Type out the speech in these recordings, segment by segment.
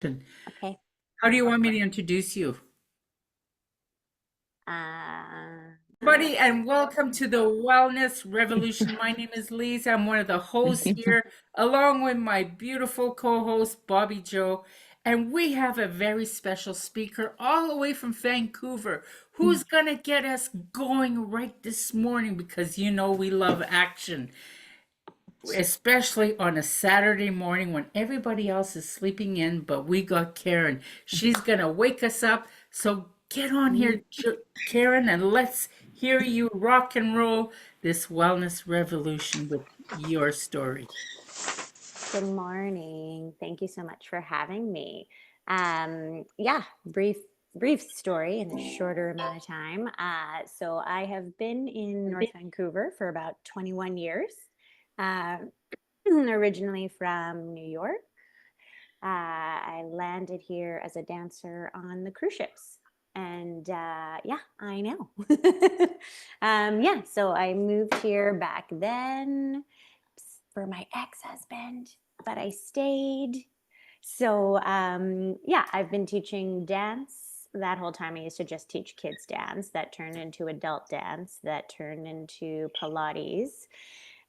Okay. How do you want me to introduce you? Uh, Buddy, and welcome to the Wellness Revolution. My name is Lise. I'm one of the hosts here, along with my beautiful co host, Bobby Joe. And we have a very special speaker all the way from Vancouver who's going to get us going right this morning because you know we love action, especially on a Saturday morning when everybody else is sleeping in, but we got Karen. She's going to wake us up. So get on here, Karen, and let's hear you rock and roll this wellness revolution with your story. Good morning. Thank you so much for having me. Yeah, brief story in a shorter amount of time. So I have been in North Vancouver for about 21 years. Uh, Originally from New York. I landed here as a dancer on the cruise ships. And yeah, I know. Yeah, so I moved here back then for my ex-husband, but I stayed. So yeah, I've been teaching dance that whole time. I used to just teach kids dance that turned into adult dance, that turned into Pilates,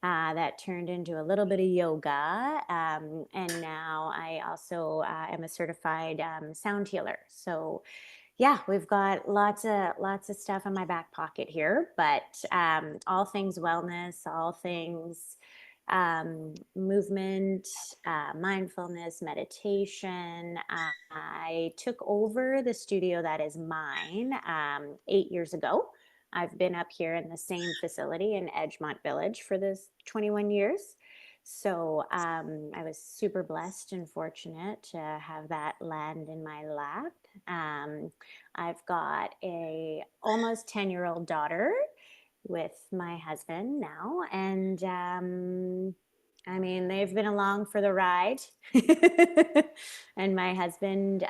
that turned into a little bit of yoga. And now I also am a certified sound healer. So yeah, we've got lots of stuff in my back pocket here, but all things wellness, all things movement, mindfulness, meditation. I took over the studio that is mine 8 years ago. I've been up here in the same facility in Edgemont Village for this 21 years. So I was super blessed and fortunate to have that land in my lap. I've got a almost 10-year-old daughter with my husband now, and I mean they've been along for the ride. And my husband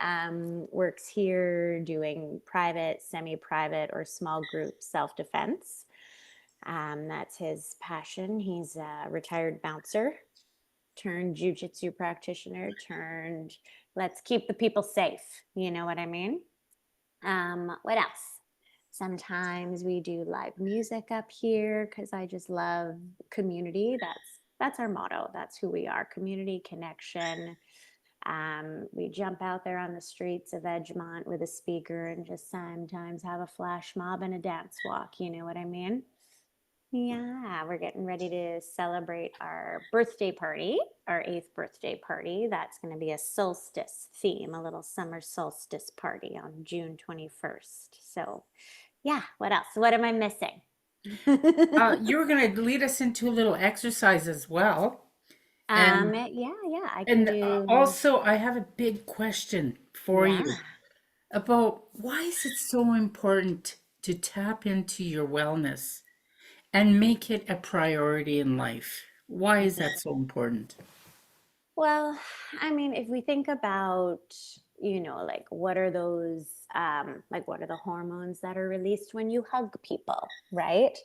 works here doing private, semi-private, or small group self-defense. That's his passion. He's a retired bouncer turned jujitsu practitioner turned let's keep the people safe. You know what I mean? What else? Sometimes we do live music up here because I just love community. That's our motto. That's who we are. Community connection. We jump out there on the streets of Edgemont with a speaker and just sometimes have a flash mob and a dance walk. You know what I mean? Yeah, we're getting ready to celebrate our birthday party, our eighth birthday party. That's going to be a solstice theme, a little summer solstice party on June 21st. So, yeah, what else? What am I missing? You're going to lead us into a little exercise as well. And Yeah, I can and do. also, I have a big question for Yeah. you about why is it so important to tap into your wellness and make it a priority in life? Why is that so important? Well, I mean, if we think about, like what are those, like what are the hormones that are released when you hug people, right?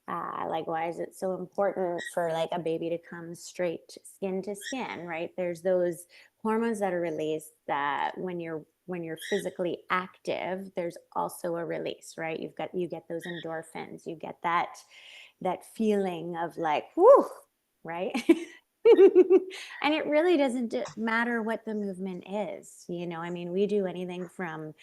Like, why is it so important for like a baby to come straight skin to skin, right? There's those hormones that are released that when you're physically active, there's also a release, right? You get those endorphins, you get that feeling of like, whoo, right? And it really doesn't matter what the movement is. I mean, we do anything from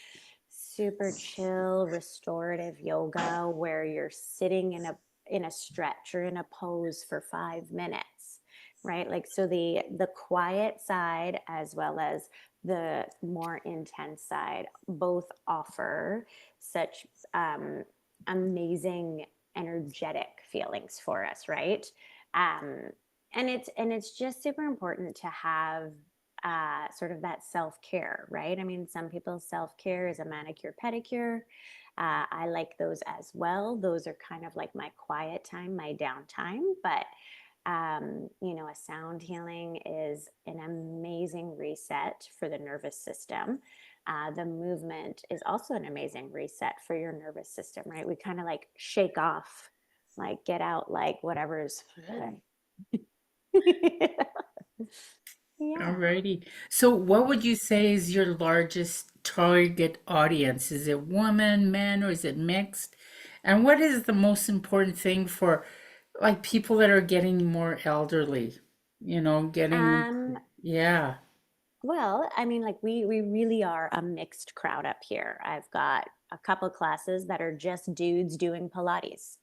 super chill restorative yoga where you're sitting in a stretch or in a pose for 5 minutes, right? Like, so the quiet side as well as the more intense side both offer such amazing energetic feelings for us, right? um, and it's just super important to have sort of that self-care, right? I mean, some people's self-care is a manicure pedicure. I like those as well. Those are kind of like my quiet time, my downtime. But a sound healing is an amazing reset for the nervous system. The movement is also an amazing reset for your nervous system, right? We kind of like shake off, like get out, like whatever's Yeah. Alrighty. So what would you say is your largest target audience? Is it women, men, or is it mixed? And what is the most important thing for like people that are getting more elderly? Getting, Um, yeah. well, I mean, like we really are a mixed crowd up here. I've got a couple classes that are just dudes doing Pilates.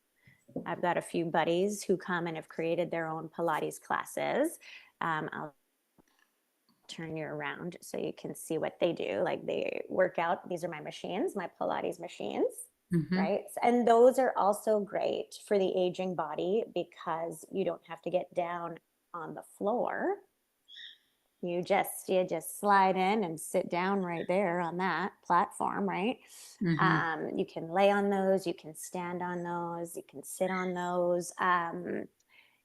I've got a few buddies who come and have created their own Pilates classes. I'll turn you around so you can see what they do. Like they work out. These are my machines, my Pilates machines, Mm-hmm. right? And those are also great for the aging body because you don't have to get down on the floor. You just slide in and sit down right there on that platform, right? Mm-hmm. You can lay on those, you can stand on those, you can sit on those.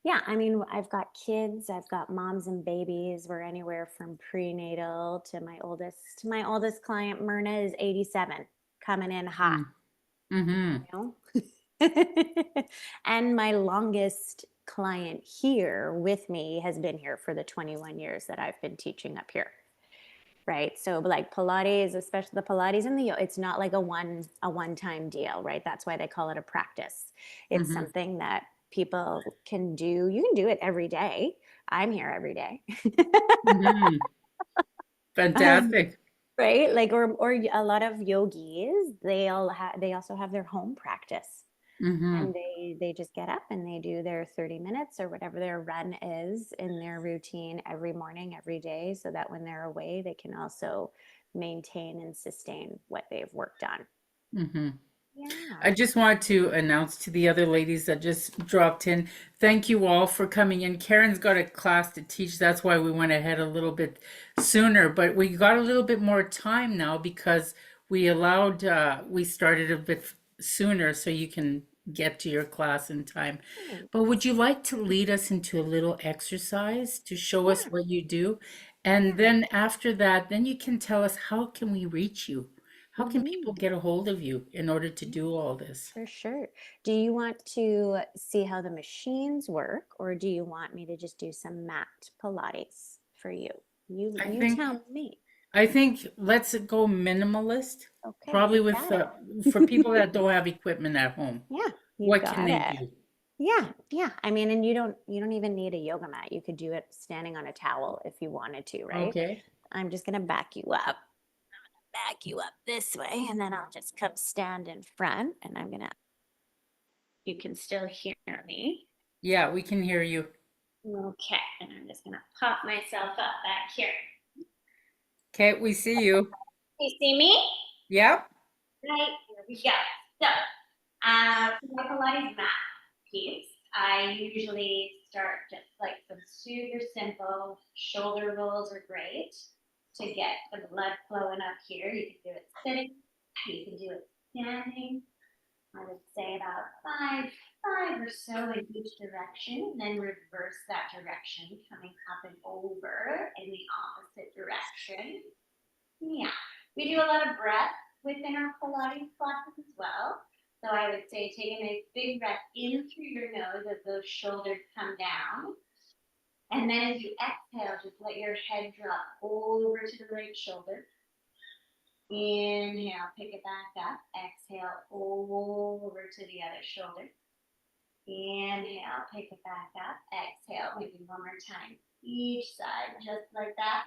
Yeah, I mean, I've got kids, I've got moms and babies. We're anywhere from prenatal to my oldest. My oldest client, Myrna, is 87, coming in hot, Mm-hmm. you know? And my longest client here with me has been here for the 21 years that I've been teaching up here. Right. So like Pilates, especially the Pilates and the yoga, it's not like a one time deal, right? That's why they call it a practice. It's Mm-hmm. something that people can do. You can do it every day. I'm here every day. Mm-hmm. um, Fantastic. right? Like or a lot of yogis, they also have their home practice. Mm-hmm. And they just get up and they do their 30 minutes or whatever their run is in their routine every morning, every day, so that when they're away, they can also maintain and sustain what they've worked on. Mm-hmm. Yeah. I just want to announce to the other ladies that just dropped in, thank you all for coming in. Karen's got a class to teach. That's why we went ahead a little bit sooner, but we got a little bit more time now because we started a bit sooner so you can get to your class in time. But would you like to lead us into a little exercise to show us Yeah. what you do? And Yeah. then after that, then you can tell us how can we reach you? How can people Mm-hmm. get a hold of you in order to Yeah, do all this? for sure. Do you want to see how the machines work, or do you want me to just do some mat Pilates for you? You I you think tell me. I think let's go minimalist, Okay, probably you with got it. for people that don't have equipment at home. Yeah, you What can got they it. do? Yeah, yeah. I mean, and you don't even need a yoga mat. You could do it standing on a towel if you wanted to, right? Okay. I'm just gonna back you up this way, and then I'll just come stand in front, and you can still hear me. Yeah, we can hear you. Okay, and I'm just gonna pop myself up back here. Okay, we see you. You see me? Yep. Right, here we go. So, for my Pilates mat piece, I usually start just like some super simple shoulder rolls are great to get the blood flowing up here. You can do it sitting, you can do it standing. I would say about five or so in each direction, and then reverse that direction, coming up and over in the opposite direction. Yeah, we do a lot of breath within our Pilates classes as well. So I would say taking a big breath in through your nose as those shoulders come down. And then as you exhale, just let your head drop over to the right shoulder. Inhale, pick it back up. Exhale, over to the other shoulder. Inhale, pick it back up. Exhale, maybe one more time. Each side, just like that.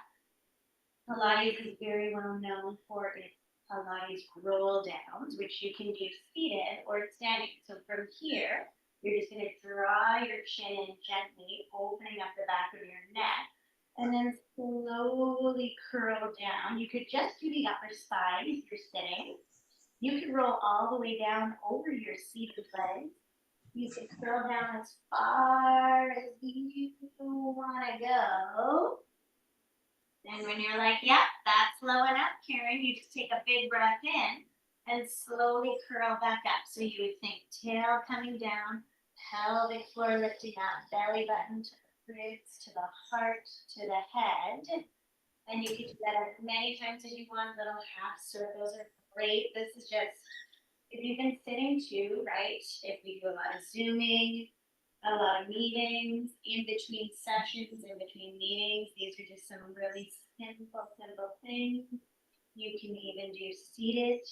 Pilates is very well known for its Pilates roll downs, which you can do seated or standing. So from here, you're just going to draw your chin in gently, opening up the back of your neck, and then slowly curl down. You could just do the upper spine if you're sitting. You could roll all the way down over your seated legs. You can curl down as far as you want to go. And when you're like, yep, that's low enough, Karen, you just take a big breath in and slowly curl back up. So you would think tail coming down, pelvic floor lifting up, belly button to the ribs, to the heart, to the head. And you can do that as many times as you want. Little half circles are great. This is just, if you've been sitting too, right? If we do a lot of zooming, a lot of meetings, in between sessions, in between meetings. These are just some really simple things. You can even do seated.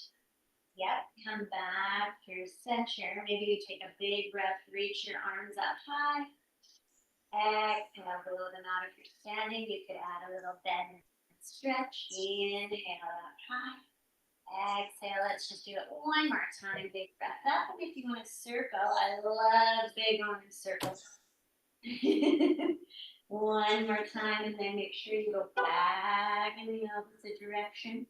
Yep, come back to your center. Maybe you take a big breath, reach your arms up high. Exhale, below the knot if you're standing. You could add a little bend and stretch. Inhale up high. Exhale, let's just do it one more time. Big breath up. And if you want to circle, I love big arm circles. One more time, and then make sure you go back in the opposite direction.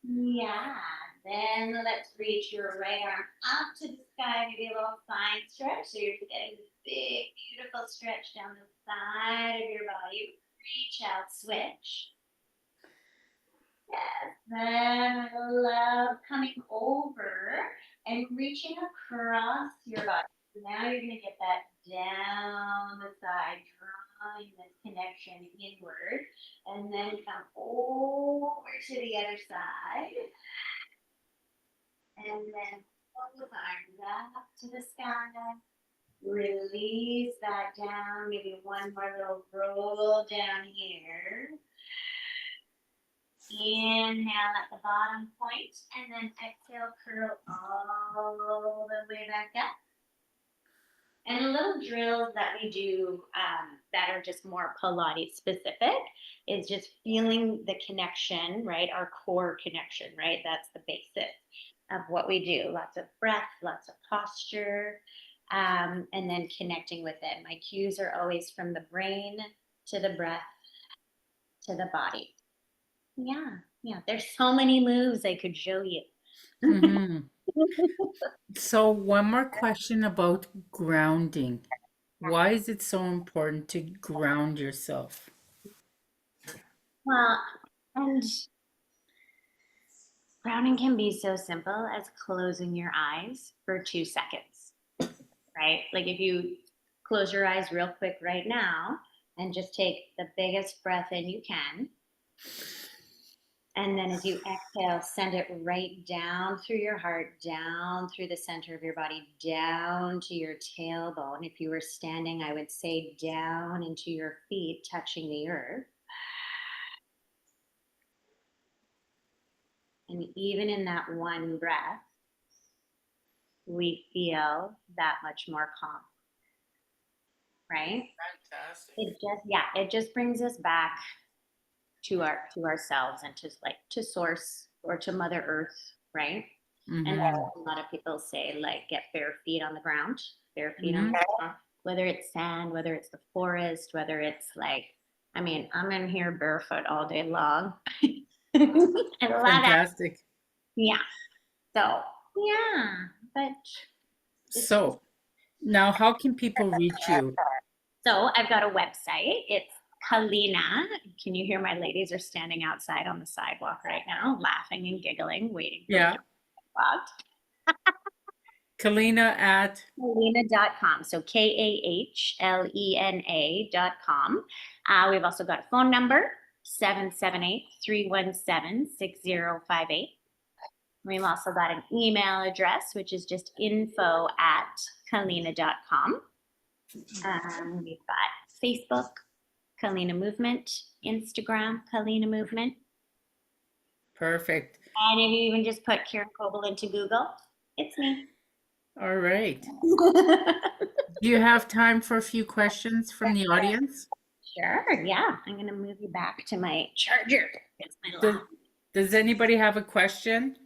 Yeah, then let's reach your right arm up to the sky, maybe a little side stretch. So you're getting this big, beautiful stretch down the side of your body. Reach out, switch. Yes, then I love coming over and reaching across your body. So now you're going to get that down the side, drawing this connection inward, and then come over to the other side. And then pull the arms up to the sky. Release that down. Maybe one more little roll down here. Inhale at the bottom point, and then exhale, curl all the way back up. And the little drills that we do that are just more Pilates specific is just feeling the connection, right? Our core connection, right? That's the basis of what we do. Lots of breath, lots of posture, and then connecting with it. My cues are always from the brain to the breath to the body. Yeah. There's so many moves I could show you. Mm-hmm. So one more question about grounding. Why is it so important to ground yourself? Well, and grounding can be so simple as closing your eyes for 2 seconds, right? Like if you close your eyes real quick right now and just take the biggest breath in you can. And then as you exhale, send it right down through your heart, down through the center of your body, down to your tailbone. If you were standing, I would say down into your feet, touching the earth. And even in that one breath, we feel that much more calm, right? Fantastic. It just brings us back to ourselves and to source or to Mother Earth, right? And a lot of people say like get bare feet on the ground, bare feet on the ground, whether it's sand, whether it's the forest, whether it's like, I mean, I'm in here barefoot all day long. I love Fantastic. it. Yeah. So yeah, but So now how can people reach you? so I've got a website. It's Kalina. Can you hear my ladies are standing outside on the sidewalk right now, laughing and giggling, waiting for Yeah. the dog. Kalina at Kalina.com. So KAHLENA.com. We've also got a phone number, 778-317-6058. We've also got an email address, which is just info@kalina.com. We've got Facebook, Kalina Movement, Instagram, Kalina Movement. Perfect. And if you even just put Karen Kobel into Google, it's me. All right. Do you have time for a few questions from the audience? Sure, yeah. I'm going to move you back to my charger. It's my Does anybody have a question?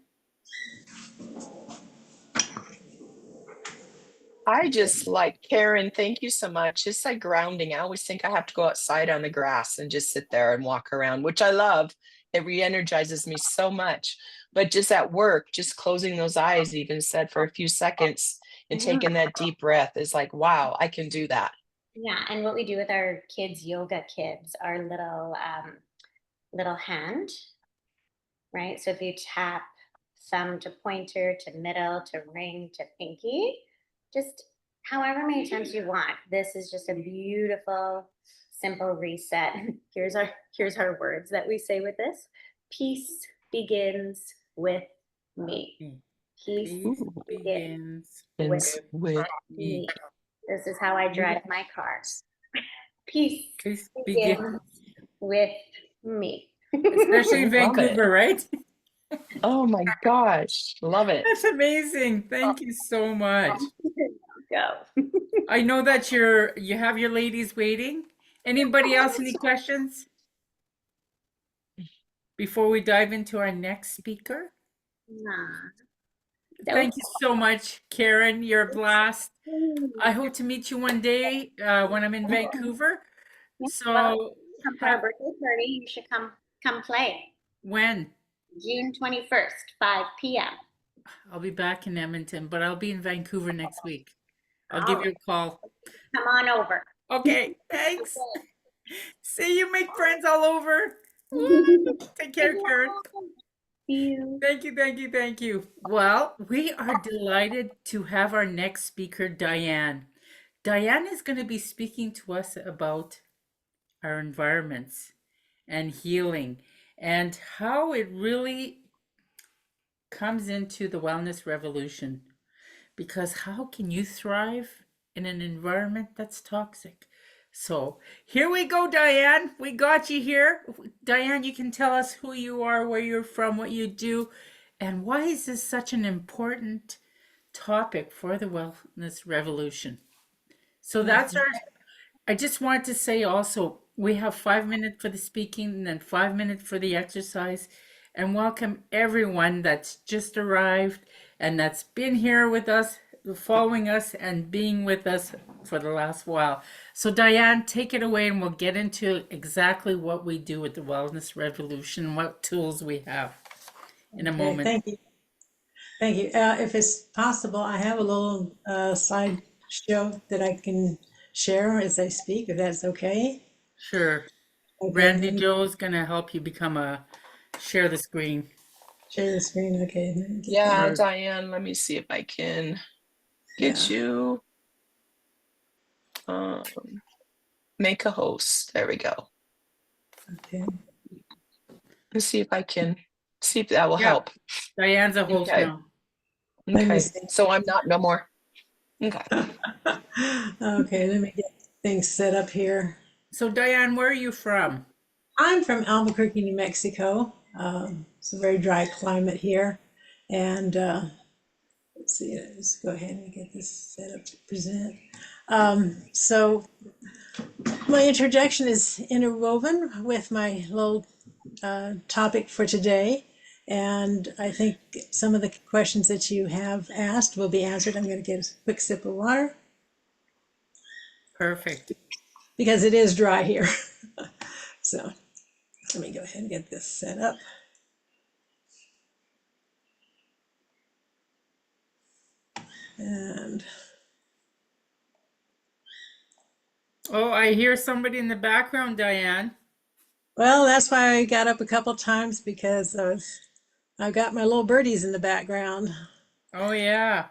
I just like Karen, thank you so much. It's like grounding. I always think I have to go outside on the grass and just sit there and walk around, which I love. It re-energizes me so much. But just at work, just closing those eyes, even said for a few seconds and taking that deep breath is like, wow, I can do that. Yeah, and what we do with our kids, yoga kids, our little hand, right? So if you tap thumb to pointer to middle to ring to pinky, just however many times you want. This is just a beautiful, simple reset. Here's our words that we say with this. Peace begins with me. Peace begins With with me. This is how I drive my car. Peace Peace begin. begins with me. Especially in Love it. Vancouver, right? Oh my gosh. Love it. That's amazing. Thank you so much. Go. I know that you have your ladies waiting. Anybody else any questions before we dive into our next speaker? Nah. Thank you so much, Karen. You're a blast. I hope to meet you one day when I'm in Vancouver. Yeah, well, So come for our birthday party. You should come play. when? June 21st, 5 p.m. I'll be back in Edmonton, but I'll be in Vancouver next week. I'll give All you right. a call. Come on over. Okay, thanks. See you, make friends all over. Woo! Take care, Karen. You. Thank you, thank you, thank you. Well, we are delighted to have our next speaker, Diane. Diane is going to be speaking to us about our environments and healing and how it really comes into the wellness revolution. Because how can you thrive in an environment that's toxic? So here we go, Diane. We got you here. Diane, you can tell us who you are, where you're from, what you do, and why is this such an important topic for the wellness revolution? So that's our I just wanted to say also, we have 5 minutes for the speaking and then 5 minutes for the exercise. And welcome everyone that's just arrived and that's been here with us, following us, and being with us for the last while. So, Diane, take it away and we'll get into exactly what we do with the Wellness Revolution, what tools we have in a Okay, moment. thank you. Thank you. If it's possible, I have a little slide show that I can share as I speak, if that's okay. Sure. Okay, Randy let me Joe's going to help you become a share the screen. share the screen. Okay. Let me get Yeah, that. Diane, let me see if I can get you make a host. There we go. Okay. Let's see if I can see if that will Yeah. help. Diane's a host Okay. now. Let me Okay. see. So I'm not no more. Okay. Okay, let me get things set up here. So, Diane, where are you from? I'm from Albuquerque, New Mexico. It's a very dry climate here. And let's see, let's go ahead and get this set up to present. So my introduction is interwoven with my little topic for today. And I think some of the questions that you have asked will be answered. I'm going to get a quick sip of water Perfect. because it is dry here. So let me go ahead and get this set up. And Oh, I hear somebody in the background, Diane. well, that's why I got up a couple times because I've got my little birdies in the background. Oh, yeah.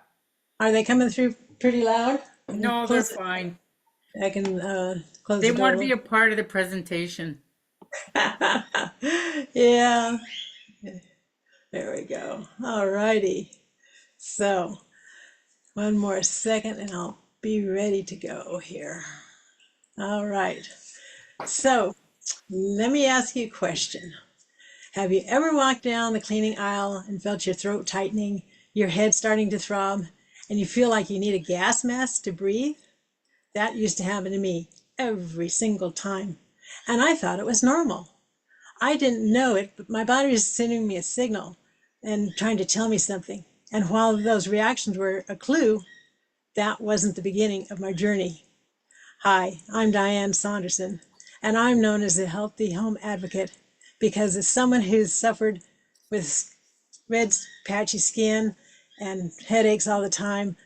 Are they coming through pretty loud? No, they're fine. I can close They the door. want to be a part of the presentation. Yeah, there we go. All righty. So one more second and I'll be ready to go here. All right. So let me ask you a question. Have you ever walked down the cleaning aisle and felt your throat tightening, your head starting to throb, and you feel like you need a gas mask to breathe? That used to happen to me every single time. And I thought it was normal. I didn't know it, but my body was sending me a signal and trying to tell me something. And while those reactions were a clue, that wasn't the beginning of my journey. Hi, I'm Diane Saunderson, and I'm known as the Healthy Home Advocate because as someone who's suffered with red patchy skin and headaches all the time,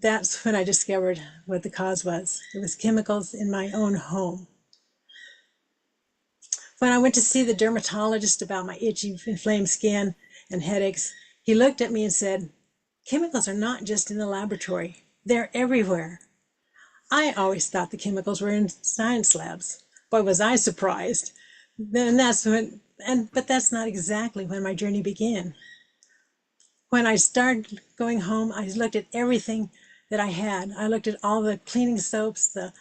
that's when I discovered what the cause was. It was chemicals in my own home. When I went to see the dermatologist about my itchy, inflamed skin and headaches, he looked at me and said, "Chemicals are not just in the laboratory, they're everywhere." I always thought the chemicals were in science labs. Boy, was I surprised. But that's not exactly when my journey began. When I started going home, I looked at everything that I had. I looked at all the cleaning soaps, the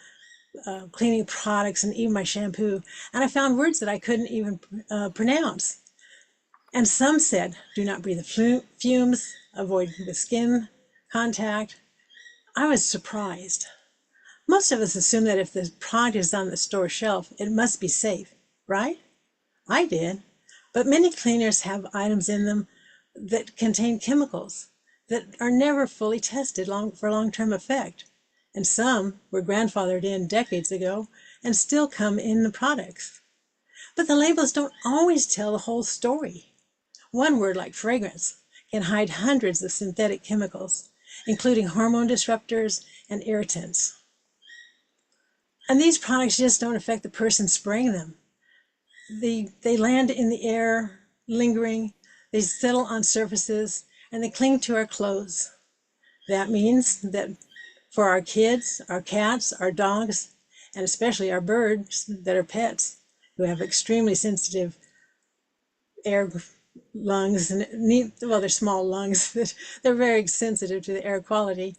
cleaning products, and even my shampoo, and I found words that I couldn't even pronounce. And some said, do not breathe the fumes, avoid the skin contact. I was surprised. Most of us assume that if the product is on the store shelf, it must be safe, right? I did. But many cleaners have items in them that contain chemicals that are never fully tested for long-term effect. And some were grandfathered in decades ago and still come in the products. But the labels don't always tell the whole story. One word like fragrance can hide hundreds of synthetic chemicals, including hormone disruptors and irritants. And these products just don't affect the person spraying them. They land in the air, lingering, they settle on surfaces, and they cling to our clothes. That means that for our kids, our cats, our dogs, and especially our birds that are pets, who have extremely sensitive air lungs, and well, they're small lungs, they're very sensitive to the air quality.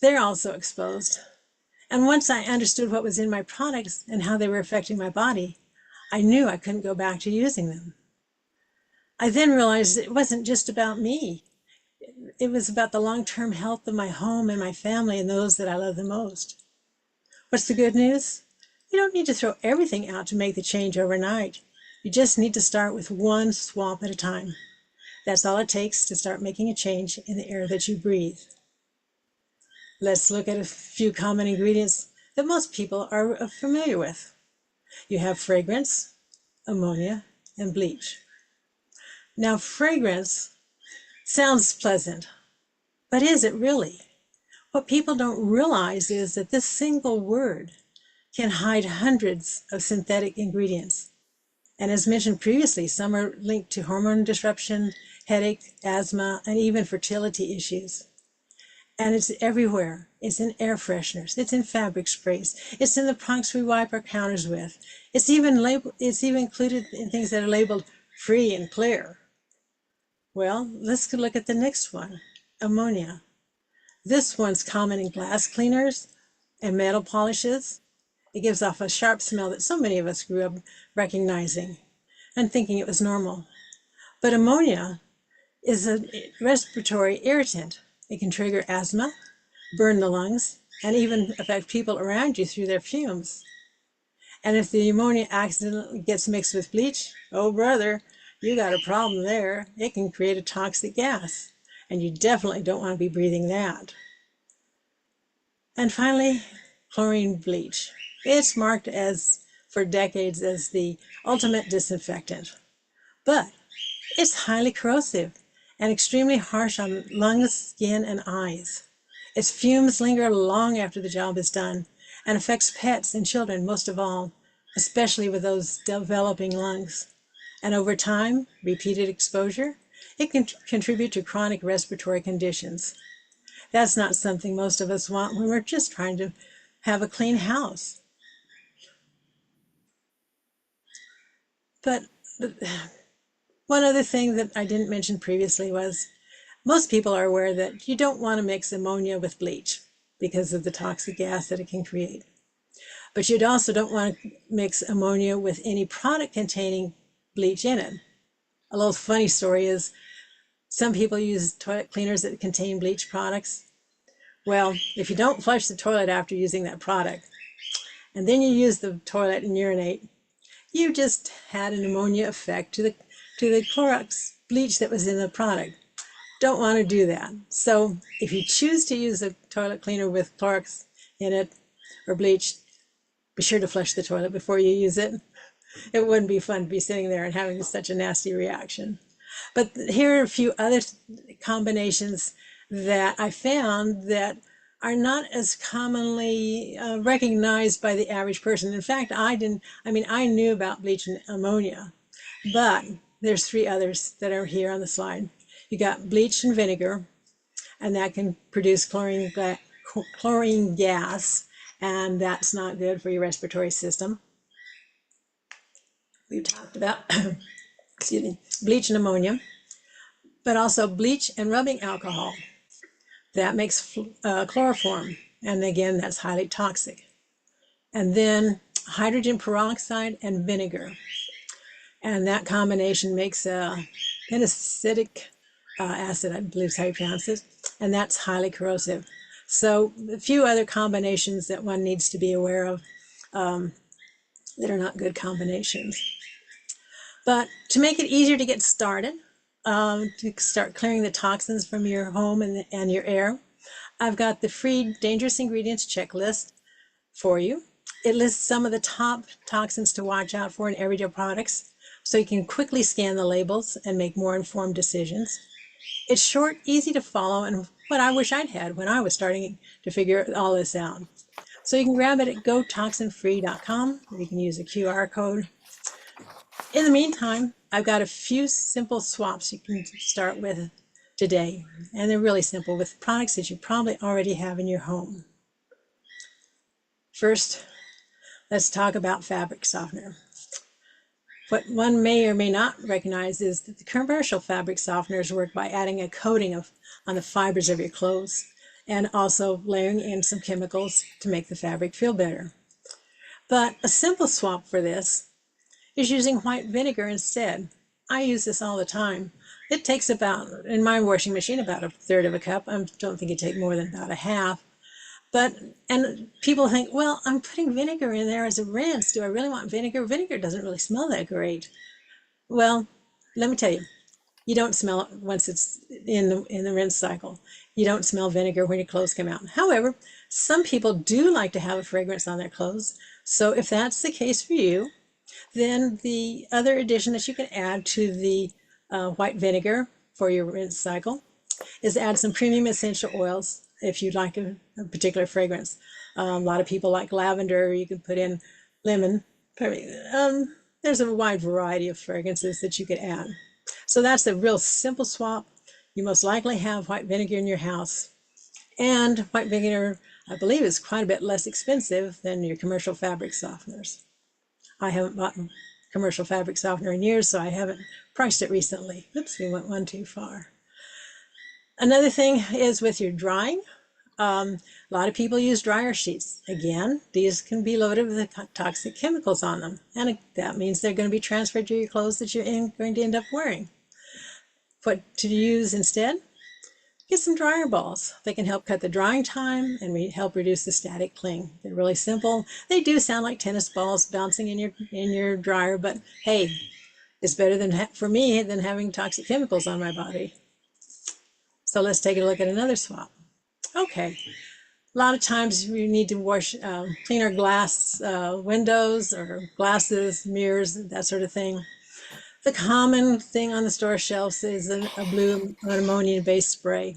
They're also exposed. And once I understood what was in my products and how they were affecting my body, I knew I couldn't go back to using them. I then realized it wasn't just about me. It was about the long-term health of my home and my family and those that I love the most. What's the good news? You don't need to throw everything out to make the change overnight. You just need to start with one swap at a time. That's all it takes to start making a change in the air that you breathe. Let's look at a few common ingredients that most people are familiar with. You have fragrance, ammonia, and bleach. Now, fragrance sounds pleasant, but is it really? What people don't realize is that this single word can hide hundreds of synthetic ingredients. And as mentioned previously, some are linked to hormone disruption, headache, asthma, and even fertility issues. And it's everywhere. It's in air fresheners. It's in fabric sprays. It's in the products we wipe our counters with. It's even included in things that are labeled free and clear. Well, let's look at the next one, ammonia. This one's common in glass cleaners and metal polishes. It gives off a sharp smell that so many of us grew up recognizing and thinking it was normal. But ammonia is a respiratory irritant. It can trigger asthma, burn the lungs, and even affect people around you through their fumes. And if the ammonia accidentally gets mixed with bleach, oh brother, you got a problem there. It can create a toxic gas, and you definitely don't want to be breathing that. And finally, chlorine bleach. It's marked for decades as the ultimate disinfectant, but it's highly corrosive and extremely harsh on lungs, skin, and eyes. Its fumes linger long after the job is done and affects pets and children most of all, especially with those developing lungs. And over time, repeated exposure, it can contribute to chronic respiratory conditions. That's not something most of us want when we're just trying to have a clean house. But one other thing that I didn't mention previously was most people are aware that you don't want to mix ammonia with bleach because of the toxic gas that it can create. But you also don't want to mix ammonia with any product containing bleach in it. A little funny story is some people use toilet cleaners that contain bleach products. Well, if you don't flush the toilet after using that product, and then you use the toilet and urinate, you just had an ammonia effect to the Clorox bleach that was in the product. Don't want to do that. So if you choose to use a toilet cleaner with Clorox in it or bleach, be sure to flush the toilet before you use it. It wouldn't be fun to be sitting there and having such a nasty reaction. But here are a few other combinations that I found that are not as commonly recognized by the average person. In fact, I knew about bleach and ammonia, but there's three others that are here on the slide. You got bleach and vinegar, and that can produce chlorine gas, and that's not good for your respiratory system. We've talked about excuse me, bleach and ammonia, but also bleach and rubbing alcohol. That makes chloroform. And again, that's highly toxic. And then hydrogen peroxide and vinegar. And that combination makes an acidic acid, I believe is how you pronounce it. And that's highly corrosive. So a few other combinations that one needs to be aware of that are not good combinations. But to make it easier to get started, to start clearing the toxins from your home and your air, I've got the free dangerous ingredients checklist for you. It lists some of the top toxins to watch out for in everyday products, so you can quickly scan the labels and make more informed decisions. It's short, easy to follow, and what I wish I'd had when I was starting to figure all this out. So you can grab it at gotoxinfree.com. You can use a QR code. In the meantime, I've got a few simple swaps you can start with today, and they're really simple with products that you probably already have in your home. First, let's talk about fabric softener. What one may or may not recognize is that the commercial fabric softeners work by adding a coating on the fibers of your clothes and also layering in some chemicals to make the fabric feel better. But a simple swap for this is using white vinegar instead. I use this all the time. It takes about, in my washing machine, about a third of a cup. I don't think it takes more than about a half. And people think, well, I'm putting vinegar in there as a rinse. Do I really want vinegar? Vinegar doesn't really smell that great. Well, let me tell you, you don't smell it once it's in the rinse cycle. You don't smell vinegar when your clothes come out. However, some people do like to have a fragrance on their clothes. So if that's the case for you, then the other addition that you can add to the white vinegar for your rinse cycle is add some premium essential oils if you'd like a particular fragrance. A lot of people like lavender. You can put in lemon. There's a wide variety of fragrances that you could add. So that's a real simple swap. You most likely have white vinegar in your house. And white vinegar, I believe, is quite a bit less expensive than your commercial fabric softeners. I haven't bought commercial fabric softener in years, so I haven't priced it recently. Oops, we went one too far. Another thing is with your drying. A lot of people use dryer sheets. Again, these can be loaded with toxic chemicals on them, and that means they're going to be transferred to your clothes that you're going to end up wearing. What to use instead? Get some dryer balls. They can help cut the drying time and help reduce the static cling. They're really simple. They do sound like tennis balls bouncing in your dryer, but hey, it's better for me than having toxic chemicals on my body. So let's take a look at another swap. Okay, a lot of times we need to clean our glass windows or glasses, mirrors, that sort of thing. The common thing on the store shelves is a blue ammonia-based spray.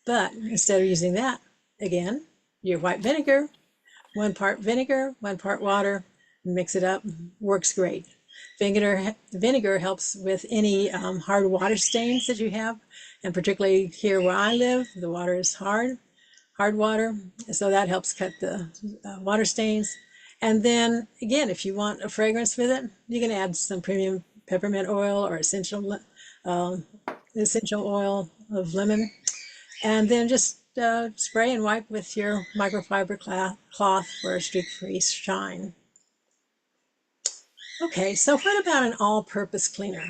But instead of using that, again, your white vinegar, 1 part vinegar, 1 part water, mix it up, works great. Vinegar helps with any hard water stains that you have, and particularly here where I live, the water is hard water, so that helps cut the water stains. And then again, if you want a fragrance with it, you can add some premium peppermint oil or essential oil of lemon, and then just spray and wipe with your microfiber cloth for a streak-free shine. Okay, so what about an all-purpose cleaner?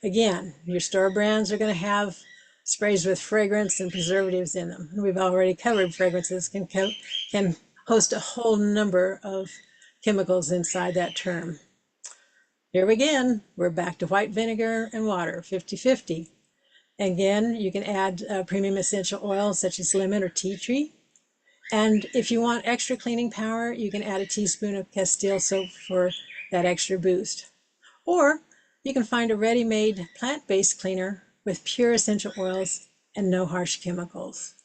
Again, your store brands are going to have sprays with fragrance and preservatives in them. We've already covered fragrances can host a whole number of chemicals inside that term. Here again, we're back to white vinegar and water, 50-50. Again, you can add premium essential oils such as lemon or tea tree. And if you want extra cleaning power, you can add a teaspoon of Castile soap for that extra boost. Or you can find a ready-made plant-based cleaner with pure essential oils and no harsh chemicals.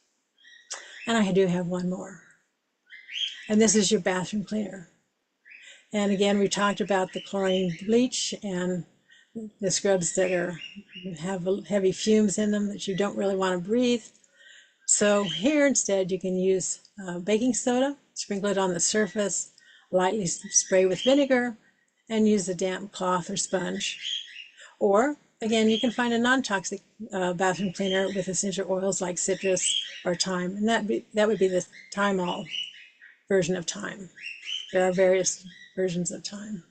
And I do have one more. And this is your bathroom cleaner. And again, we talked about the chlorine bleach and the scrubs that have heavy fumes in them that you don't really want to breathe. So here instead, you can use baking soda, sprinkle it on the surface, lightly spray with vinegar, and use a damp cloth or sponge. Or again, you can find a non-toxic bathroom cleaner with essential oils like citrus or thyme, and that would be the thymol version of thyme. There are various versions of thyme.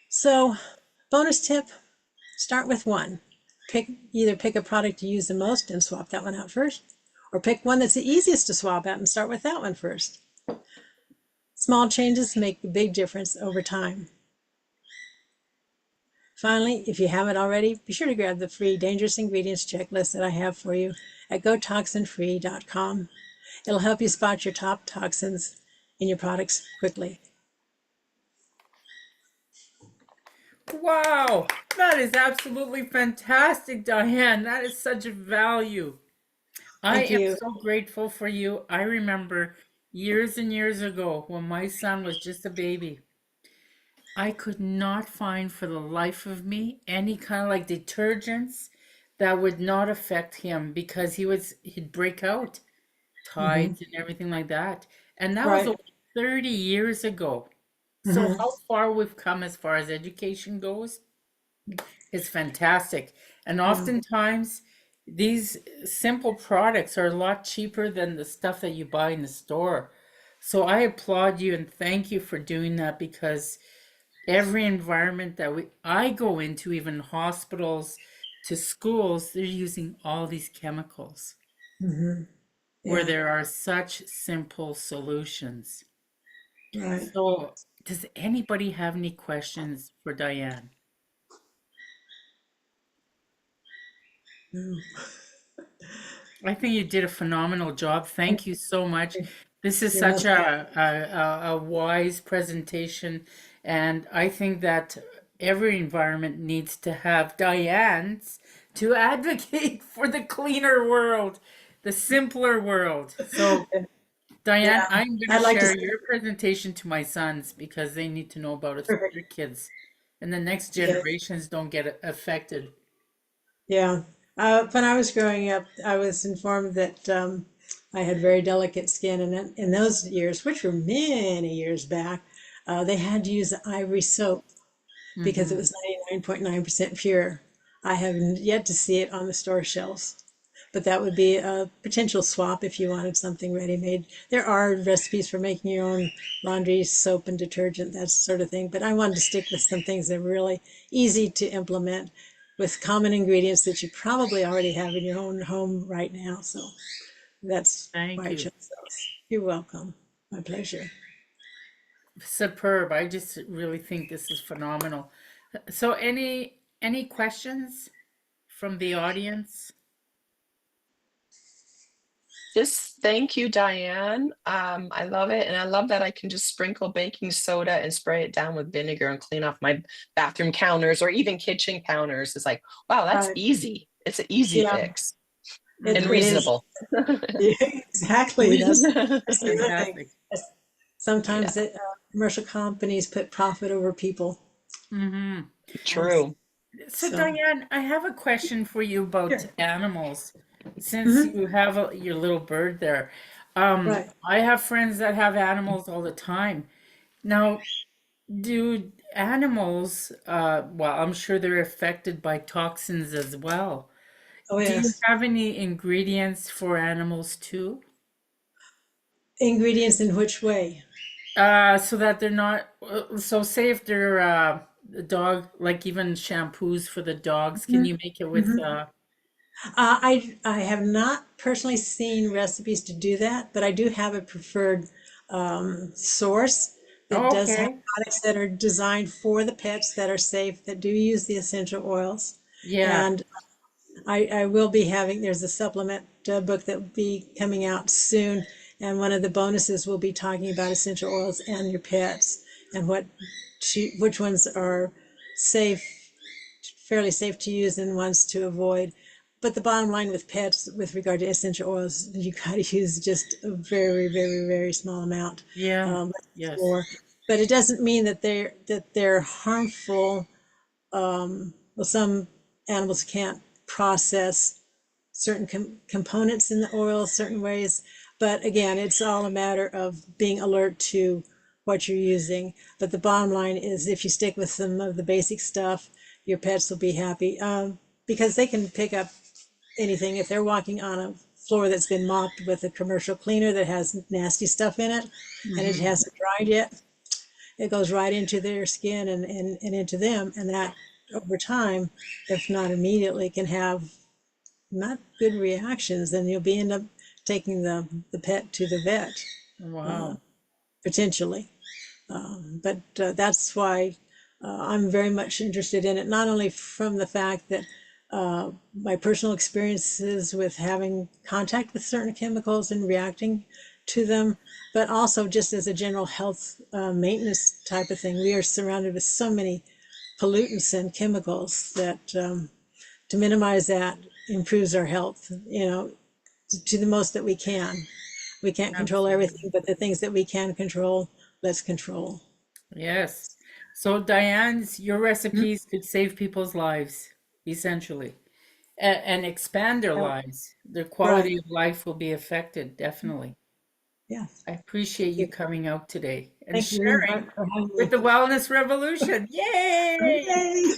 So, bonus tip, start with one. Either pick a product you use the most and swap that one out first, or pick one that's the easiest to swap out and start with that one first. Small changes make a big difference over time. Finally, if you haven't already, be sure to grab the free Dangerous Ingredients checklist that I have for you at gotoxinfree.com. It'll help you spot your top toxins in your products quickly. Wow, that is absolutely fantastic, Diane. That is such a value. I Thank am you. so grateful for you. I remember years and years ago when my son was just a baby, I could not find for the life of me any kind of like detergents that would not affect him because he'd break out Mm-hmm. tides and everything like that. And that was Right. over 30 years ago. So Mm-hmm. how far we've come as far as education goes is fantastic. And Yeah. oftentimes these simple products are a lot cheaper than the stuff that you buy in the store. So I applaud you and thank you for doing that because every environment that I go into, even hospitals to schools, they're using all these chemicals Mm-hmm. where Yeah. there are such simple solutions. Right. So, does anybody have any questions for Diane? Mm. I think you did a phenomenal job. Thank you so much. This is You're such welcome. a wise presentation, and I think that every environment needs to have Diane's to advocate for the cleaner world, the simpler world. So, Diane, Yeah. I'm going to I'd like to share say your presentation to my sons because they need to know about it so perfect. their kids and the next Yes. generations don't get affected. Yeah. When I was growing up, I was informed that I had very delicate skin, and in those years, which were many years back, they had to use ivory soap because it Hmm. was 99.9% pure. I have yet to see it on the store shelves, but that would be a potential swap if you wanted something ready made. There are recipes for making your own laundry soap and detergent, that sort of thing, but I wanted to stick with some things that are really easy to implement with common ingredients that you probably already have in your own home right now. So that's why Thank I you. chose those. You're welcome. My pleasure. Superb. I just really think this is phenomenal. So any questions from the audience? Just thank you, Diane. I love it. And I love that I can just sprinkle baking soda and spray it down with vinegar and clean off my bathroom counters or even kitchen counters. It's like, wow, that's Right. easy. It's an easy Yeah, fix and it Hmm. is. reasonable. Yeah, exactly. That's the other thing. Fantastic. Sometimes Yeah, commercial companies put profit over people. Hmm. And true. So so, Diane, I have a question for you about sure. animals. Since Hmm. you have your little bird there, Right. I have friends that have animals all the time. Now, do animals, well, I'm sure they're affected by toxins as well. Oh, Do you yes. have any ingredients for animals too? Ingredients in which way? So that they're not, so say if they're the dog, like even shampoos for the dogs, can you make it with Hmm. I have not personally seen recipes to do that, but I do have a preferred source that oh, does have okay. products that are designed for the pets that are safe, that do use the essential oils. Yeah. And I will be having, there's a supplement book that will be coming out soon. And one of the bonuses will be talking about essential oils and your pets and which ones are safe, fairly safe to use and ones to avoid. But the bottom line with pets, with regard to essential oils, you got to use just a very, very, very small amount, Yeah. less is Yes. more. But it doesn't mean that they're harmful. Well, some animals can't process certain components in the oil certain ways, but again, it's all a matter of being alert to what you're using. But the bottom line is, if you stick with some of the basic stuff, your pets will be happy, because they can pick up anything. If they're walking on a floor that's been mopped with a commercial cleaner that has nasty stuff in it and it hasn't dried yet, it goes right into their skin and into them. And that over time, if not immediately, can have not good reactions. Then you'll be end up taking the pet to the vet, Wow. potentially. But that's why I'm very much interested in it, not only from the fact that my personal experiences with having contact with certain chemicals and reacting to them, but also just as a general health maintenance type of thing. We are surrounded with so many pollutants and chemicals that to minimize that improves our health, to the most that we can. We can't control everything, but the things that we can control, let's control. Yes. So Diane's, your recipes could save people's lives, essentially, and expand their lives. Their Right. quality of life will be affected, definitely. Yeah. I appreciate you coming out today and Thank you sharing for having with me. the Wellness Revolution. Yay! Yay!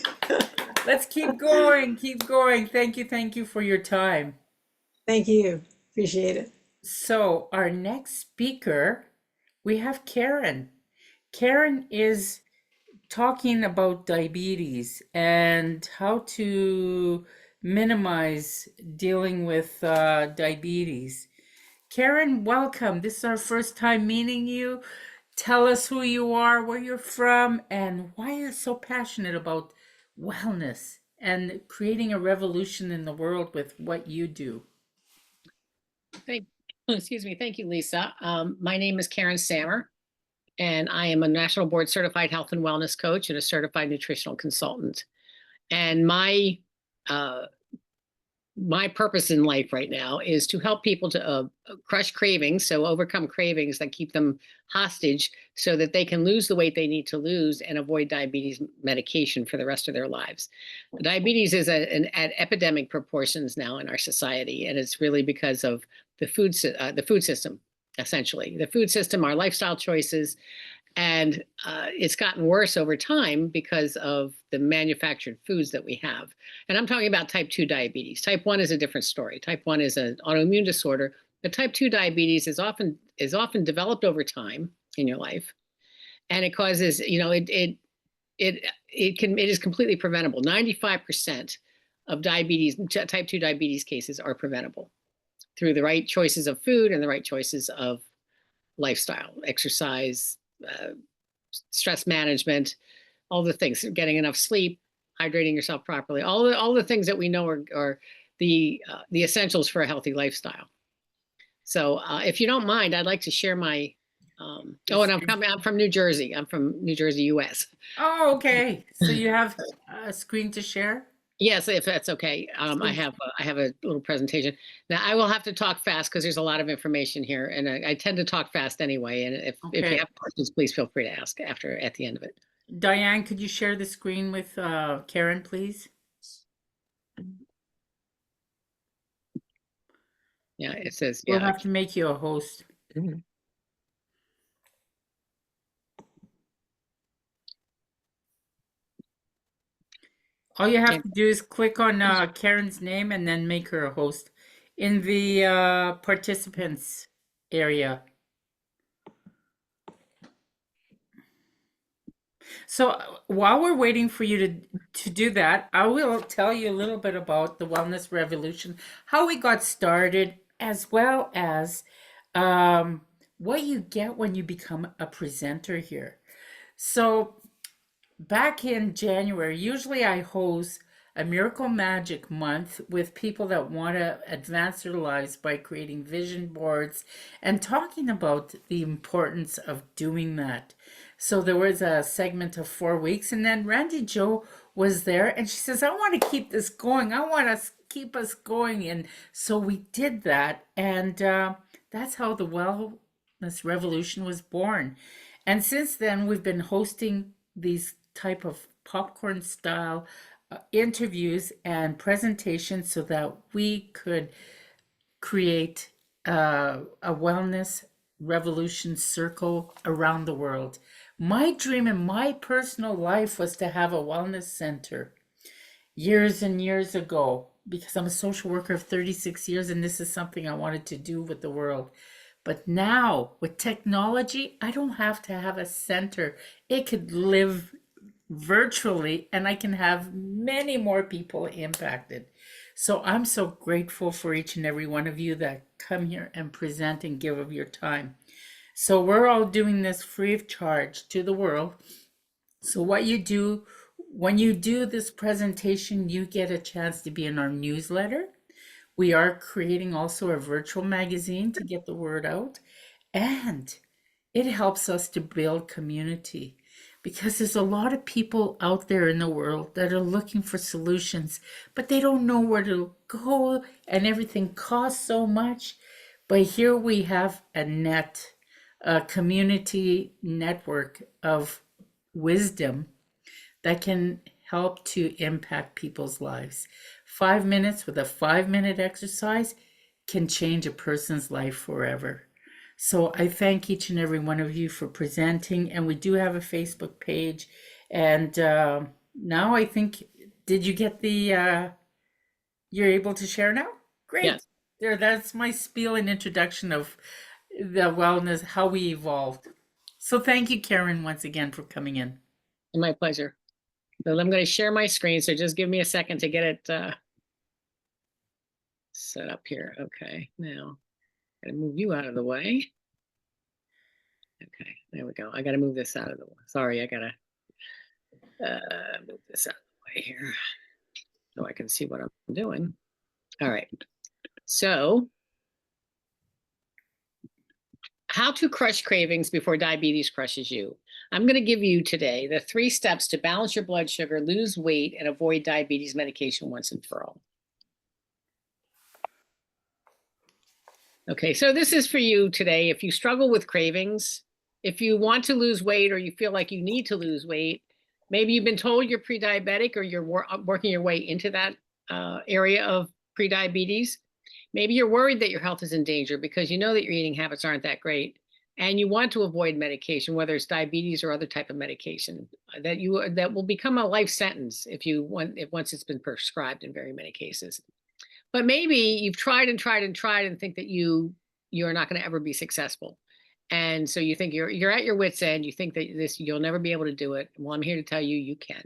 Let's keep going, keep going. Thank you for your time. Thank you. Appreciate it. So, our next speaker, we have Karen. Karen is talking about diabetes and how to minimize dealing with diabetes. Karen, welcome. This is our first time meeting you. Tell us who you are, where you're from, and why you're so passionate about wellness and creating a revolution in the world with what you do. Excuse me. Thank you, Lisa. My name is Karen Sammer, and I am a National Board Certified Health and Wellness Coach and a Certified Nutritional Consultant. And my purpose in life right now is to help people to crush cravings, so overcome cravings that keep them hostage so that they can lose the weight they need to lose and avoid diabetes medication for the rest of their lives. Diabetes is at epidemic proportions now in our society, and it's really because of the food system, essentially. The food system, our lifestyle choices, and it's gotten worse over time because of the manufactured foods that we have. And I'm talking about type 2 diabetes. Type 1 is a different story. Type 1 is an autoimmune disorder, but type 2 diabetes is often developed over time in your life. And it causes, it is completely preventable. 95% of diabetes, type 2 diabetes cases are preventable through the right choices of food and the right choices of lifestyle, exercise, stress management, all the things, getting enough sleep, hydrating yourself properly, all the things that we know are the essentials for a healthy lifestyle. So if you don't mind, I'd like to share my, and I'm from New Jersey. I'm from New Jersey, US. Oh, okay. So you have a screen to share? Yes, if that's okay. I have a little presentation. Now I will have to talk fast because there's a lot of information here, and I tend to talk fast anyway. And if you have questions, please feel free to ask at the end of it. Diane, could you share the screen with Karen, please? Yeah, it says, We'll yeah. have to make you a host. All you have to do is click on Karen's name and then make her a host in the participants area. So while we're waiting for you to do that, I will tell you a little bit about the Wellness Revolution, how we got started, as well as what you get when you become a presenter here. So back in January, usually I host a Miracle Magic Month with people that want to advance their lives by creating vision boards and talking about the importance of doing that. So there was a segment of 4 weeks, and then Randi Jo was there, and she says, I want to keep this going. I want to keep us going. And so we did that, and that's how the Wellness Revolution was born. And since then, we've been hosting these type of popcorn style interviews and presentations so that we could create a wellness revolution circle around the world. My dream in my personal life was to have a wellness center years and years ago, because I'm a social worker of 36 years and this is something I wanted to do with the world. But now with technology, I don't have to have a center. It could live virtually and I can have many more people impacted. So I'm so grateful for each and every one of you that come here and present and give of your time. So we're all doing this free of charge to the world. So what you do when you do this presentation, you get a chance to be in our newsletter. We are creating also a virtual magazine to get the word out, and it helps us to build community, because there's a lot of people out there in the world that are looking for solutions, but they don't know where to go and everything costs so much. But here we have a community network of wisdom that can help to impact people's lives. 5 minutes with a 5-minute exercise can change a person's life forever. So I thank each and every one of you for presenting, and we do have a Facebook page. And now I think, did you get the, you're able to share now? Great. Yes. There, that's my spiel and introduction of the wellness, how we evolved. So thank you, Karen, once again for coming in. My pleasure. So I'm going to share my screen, so just give me a second to get it set up here. Okay, now I'm going to move you out of the way. Okay, there we go. I got to move this out of the way. Sorry, I got to move this out of the way here so I can see what I'm doing. All right, so how to crush cravings before diabetes crushes you. I'm going to give you today the 3 steps to balance your blood sugar, lose weight, and avoid diabetes medication once and for all. Okay, so this is for you today. If you struggle with cravings, if you want to lose weight or you feel like you need to lose weight, maybe you've been told you're pre-diabetic or you're working your way into that area of pre-diabetes. Maybe you're worried that your health is in danger because you know that your eating habits aren't that great and you want to avoid medication, whether it's diabetes or other type of medication that will become a life sentence once it's been prescribed in very many cases. But maybe you've tried and tried and tried and think that you're not going to ever be successful. And so you think you're at your wit's end. You think that you'll never be able to do it. Well, I'm here to tell you, you can.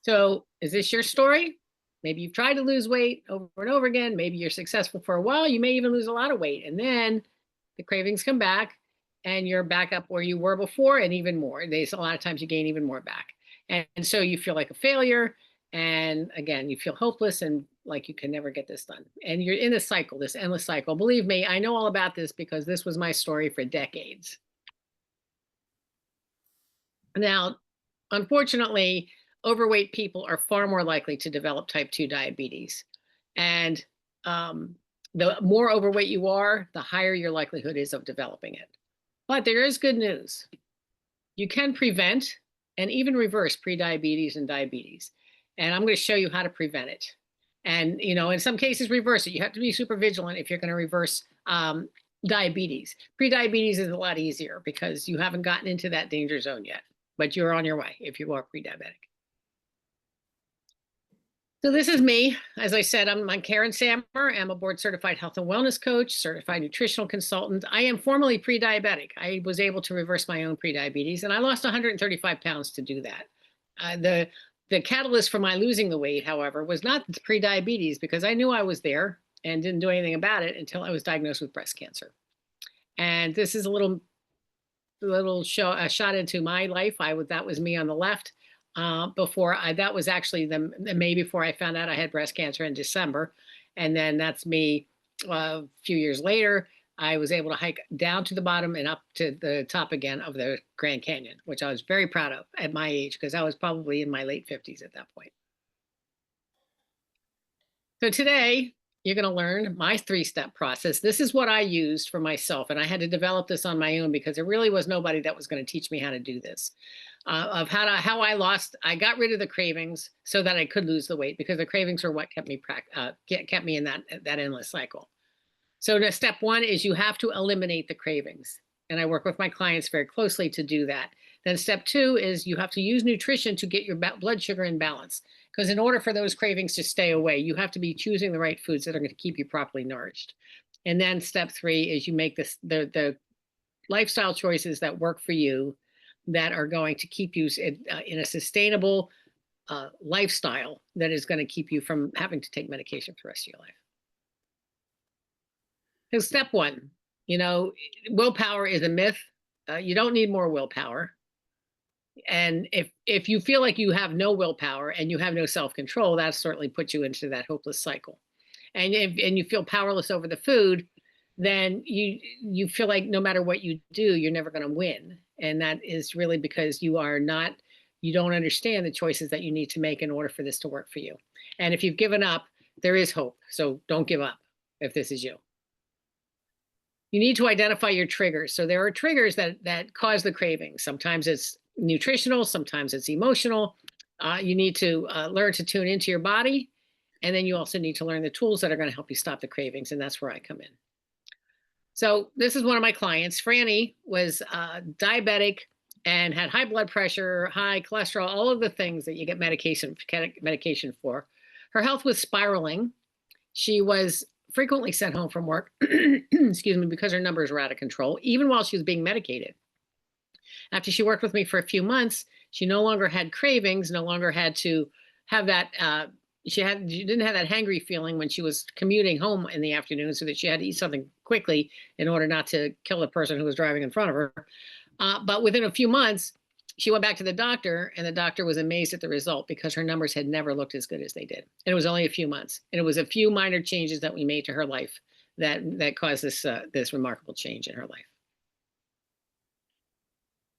So is this your story? Maybe you've tried to lose weight over and over again. Maybe you're successful for a while. You may even lose a lot of weight. And then the cravings come back and you're back up where you were before and even more. A lot of times you gain even more back. And so you feel like a failure. And again, you feel hopeless and like you can never get this done. And you're in this cycle, this endless cycle. Believe me, I know all about this because this was my story for decades. Now, unfortunately, overweight people are far more likely to develop type 2 diabetes. And the more overweight you are, the higher your likelihood is of developing it. But there is good news. You can prevent and even reverse prediabetes and diabetes. And I'm going to show you how to prevent it. And, in some cases, reverse it. You have to be super vigilant if you're going to reverse diabetes. Prediabetes is a lot easier because you haven't gotten into that danger zone yet, but you're on your way if you are pre-diabetic. So this is me. As I said, I'm Karen Sammer. I'm a board certified health and wellness coach, certified nutritional consultant. I am formerly pre-diabetic. I was able to reverse my own pre-diabetes, and I lost 135 pounds to do that. The catalyst for my losing the weight, however, was not pre-diabetes because I knew I was there and didn't do anything about it until I was diagnosed with breast cancer. And this is a little shot into my life. That was me on the left. That was actually the May before I found out I had breast cancer in December. And then that's me a few years later. I was able to hike down to the bottom and up to the top again of the Grand Canyon, which I was very proud of at my age because I was probably in my late 50s at that point. So today, you're going to learn my 3-step process. This is what I used for myself, and I had to develop this on my own because there really was nobody that was going to teach me how to do this. I got rid of the cravings so that I could lose the weight because the cravings were what kept me in that endless cycle. So now step one is you have to eliminate the cravings. And I work with my clients very closely to do that. Then step two is you have to use nutrition to get your blood sugar in balance. Because in order for those cravings to stay away, you have to be choosing the right foods that are going to keep you properly nourished. And then step three is you make the lifestyle choices that work for you, that are going to keep you in a sustainable lifestyle that is going to keep you from having to take medication for the rest of your life. So step one, willpower is a myth. You don't need more willpower. And if you feel like you have no willpower and you have no self-control, that certainly puts you into that hopeless cycle. And you feel powerless over the food, then you feel like no matter what you do, you're never going to win. And that is really because you don't understand the choices that you need to make in order for this to work for you. And if you've given up, there is hope. So don't give up if this is you. You need to identify your triggers. So there are triggers that cause the cravings. Sometimes it's nutritional, sometimes it's emotional. You need to learn to tune into your body. And then you also need to learn the tools that are going to help you stop the cravings. And that's where I come in. So this is one of my clients. Franny was diabetic and had high blood pressure, high cholesterol, all of the things that you get medication for. Her health was spiraling. She was frequently sent home from work, excuse me, because her numbers were out of control, even while she was being medicated. After she worked with me for a few months, she no longer had cravings, no longer had to have that, she didn't have that hangry feeling when she was commuting home in the afternoon, so that she had to eat something quickly in order not to kill the person who was driving in front of her. But within a few months, she went back to the doctor, and the doctor was amazed at the result because her numbers had never looked as good as they did. And it was only a few months. And it was a few minor changes that we made to her life that caused this remarkable change in her life.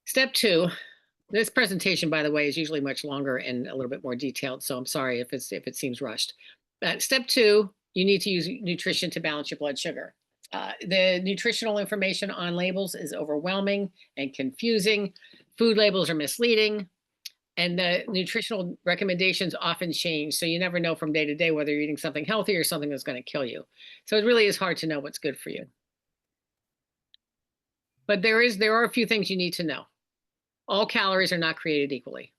Step two, this presentation, by the way, is usually much longer and a little bit more detailed. So I'm sorry if it seems rushed. But step two, you need to use nutrition to balance your blood sugar. The nutritional information on labels is overwhelming and confusing. Food labels are misleading, and the nutritional recommendations often change. So you never know from day to day whether you're eating something healthy or something that's going to kill you. So it really is hard to know what's good for you. But there are a few things you need to know. All calories are not created equally.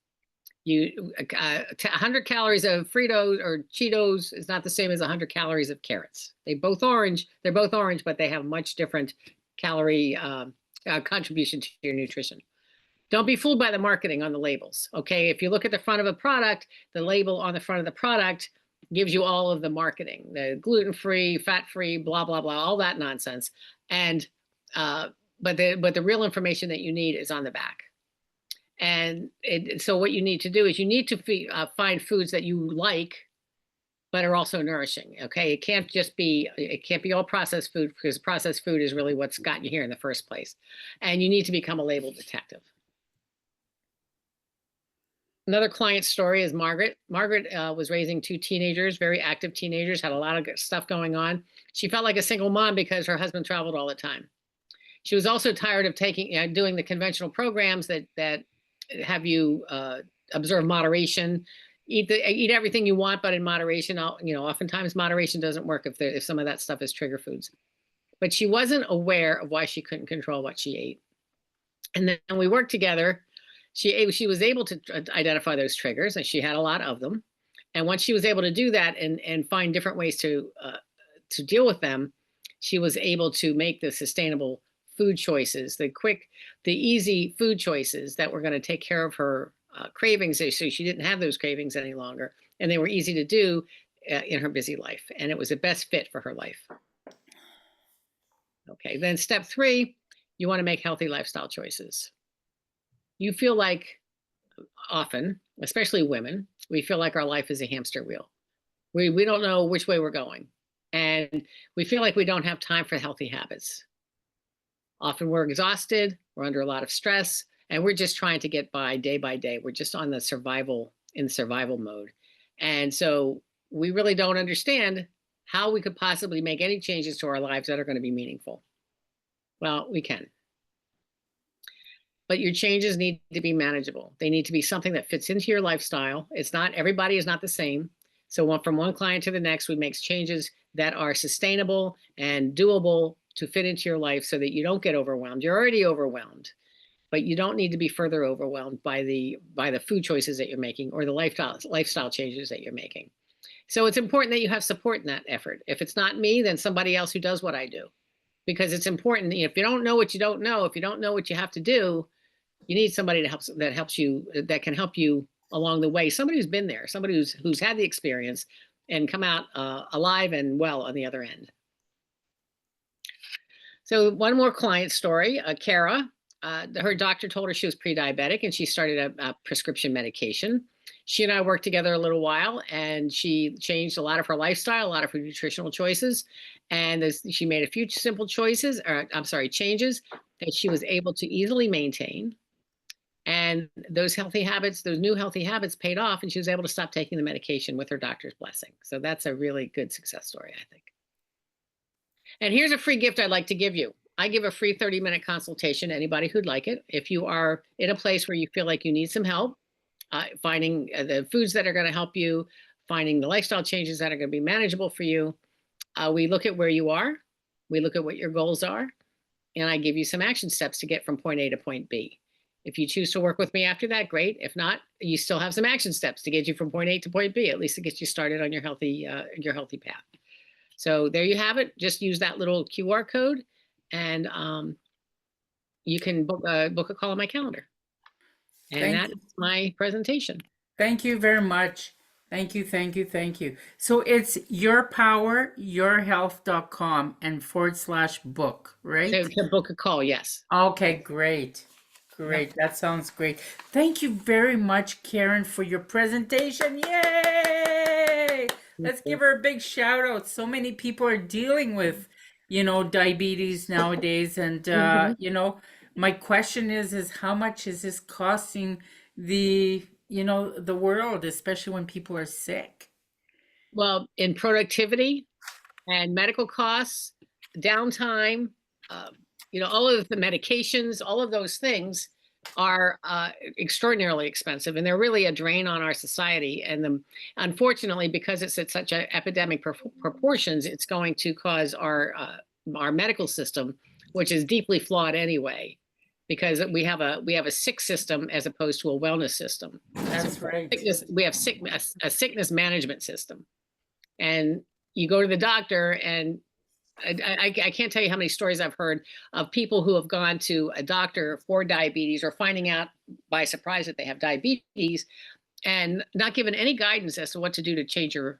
100 calories of Fritos or Cheetos is not the same as 100 calories of carrots. They're both orange, but they have much different calorie contribution to your nutrition. Don't be fooled by the marketing on the labels, okay? If you look at the front of a product, the label on the front of the product gives you all of the marketing, the gluten-free, fat-free, blah, blah, blah, all that nonsense. And but the real information that you need is on the back. And so what you need to do is you need to find foods that you like, but are also nourishing, okay? It can't be all processed food, because processed food is really what's got you here in the first place. And you need to become a label detective. Another client story is Margaret. Margaret was raising two teenagers, very active teenagers, had a lot of stuff going on. She felt like a single mom because her husband traveled all the time. She was also tired of doing the conventional programs that have you observe moderation, eat everything you want, but in moderation. Oftentimes moderation doesn't work if some of that stuff is trigger foods. But she wasn't aware of why she couldn't control what she ate. And then we worked together. She was able to identify those triggers, and she had a lot of them. And once she was able to do that and find different ways to deal with them, she was able to make the sustainable food choices, the easy food choices that were going to take care of her cravings, so she didn't have those cravings any longer. And they were easy to do in her busy life. And it was the best fit for her life. Okay, then step three, you want to make healthy lifestyle choices. You feel like often, especially women, we feel like our life is a hamster wheel. We don't know which way we're going. And we feel like we don't have time for healthy habits. Often we're exhausted, we're under a lot of stress, and we're just trying to get by day. We're just on the survival mode. And so we really don't understand how we could possibly make any changes to our lives that are going to be meaningful. Well, we can. But your changes need to be manageable. They need to be something that fits into your lifestyle. Everybody is not the same. So from one client to the next, we make changes that are sustainable and doable to fit into your life so that you don't get overwhelmed. You're already overwhelmed, but you don't need to be further overwhelmed by the food choices that you're making or the lifestyle changes that you're making. So it's important that you have support in that effort. If it's not me, then somebody else who does what I do, because it's important. If you don't know what you don't know, if you don't know what you have to do, you need somebody that can help you along the way. Somebody who's been there, somebody who's had the experience and come out alive and well on the other end. So one more client story, Kara. Her doctor told her she was pre-diabetic and she started a prescription medication. She and I worked together a little while and she changed a lot of her lifestyle, a lot of her nutritional choices. And she made a few simple changes that she was able to easily maintain. And those new healthy habits paid off, and she was able to stop taking the medication with her doctor's blessing. So that's a really good success story, I think. And here's a free gift I'd like to give you. I give a free 30-minute consultation to anybody who'd like it. If you are in a place where you feel like you need some help, finding the foods that are going to help you, finding the lifestyle changes that are going to be manageable for you, we look at where you are, we look at what your goals are, and I give you some action steps to get from point A to point B. If you choose to work with me after that, great. If not, you still have some action steps to get you from point A to point B. At least it gets you started on your healthy path. So there you have it. Just use that little QR code, and you can book a call on my calendar. And that's my presentation. Thank you very much. Thank you, thank you, thank you. So it's yourpoweryourhealth.com and /book, right? To book a call, yes. Okay, great. Great. That sounds great. Thank you very much, Karen, for your presentation. Yay! Let's give her a big shout out. So many people are dealing with, diabetes nowadays. And, my question is how much is this costing the world, especially when people are sick? Well, in productivity and medical costs, downtime, all of the medications, all of those things are extraordinarily expensive, and they're really a drain on our society. And unfortunately, because it's at such epidemic proportions, it's going to cause our medical system, which is deeply flawed anyway, because we have a sick system as opposed to a wellness system. That's right. We have a sickness management system, and you go to the doctor, and I can't tell you how many stories I've heard of people who have gone to a doctor for diabetes or finding out by surprise that they have diabetes and not given any guidance as to what to do to change their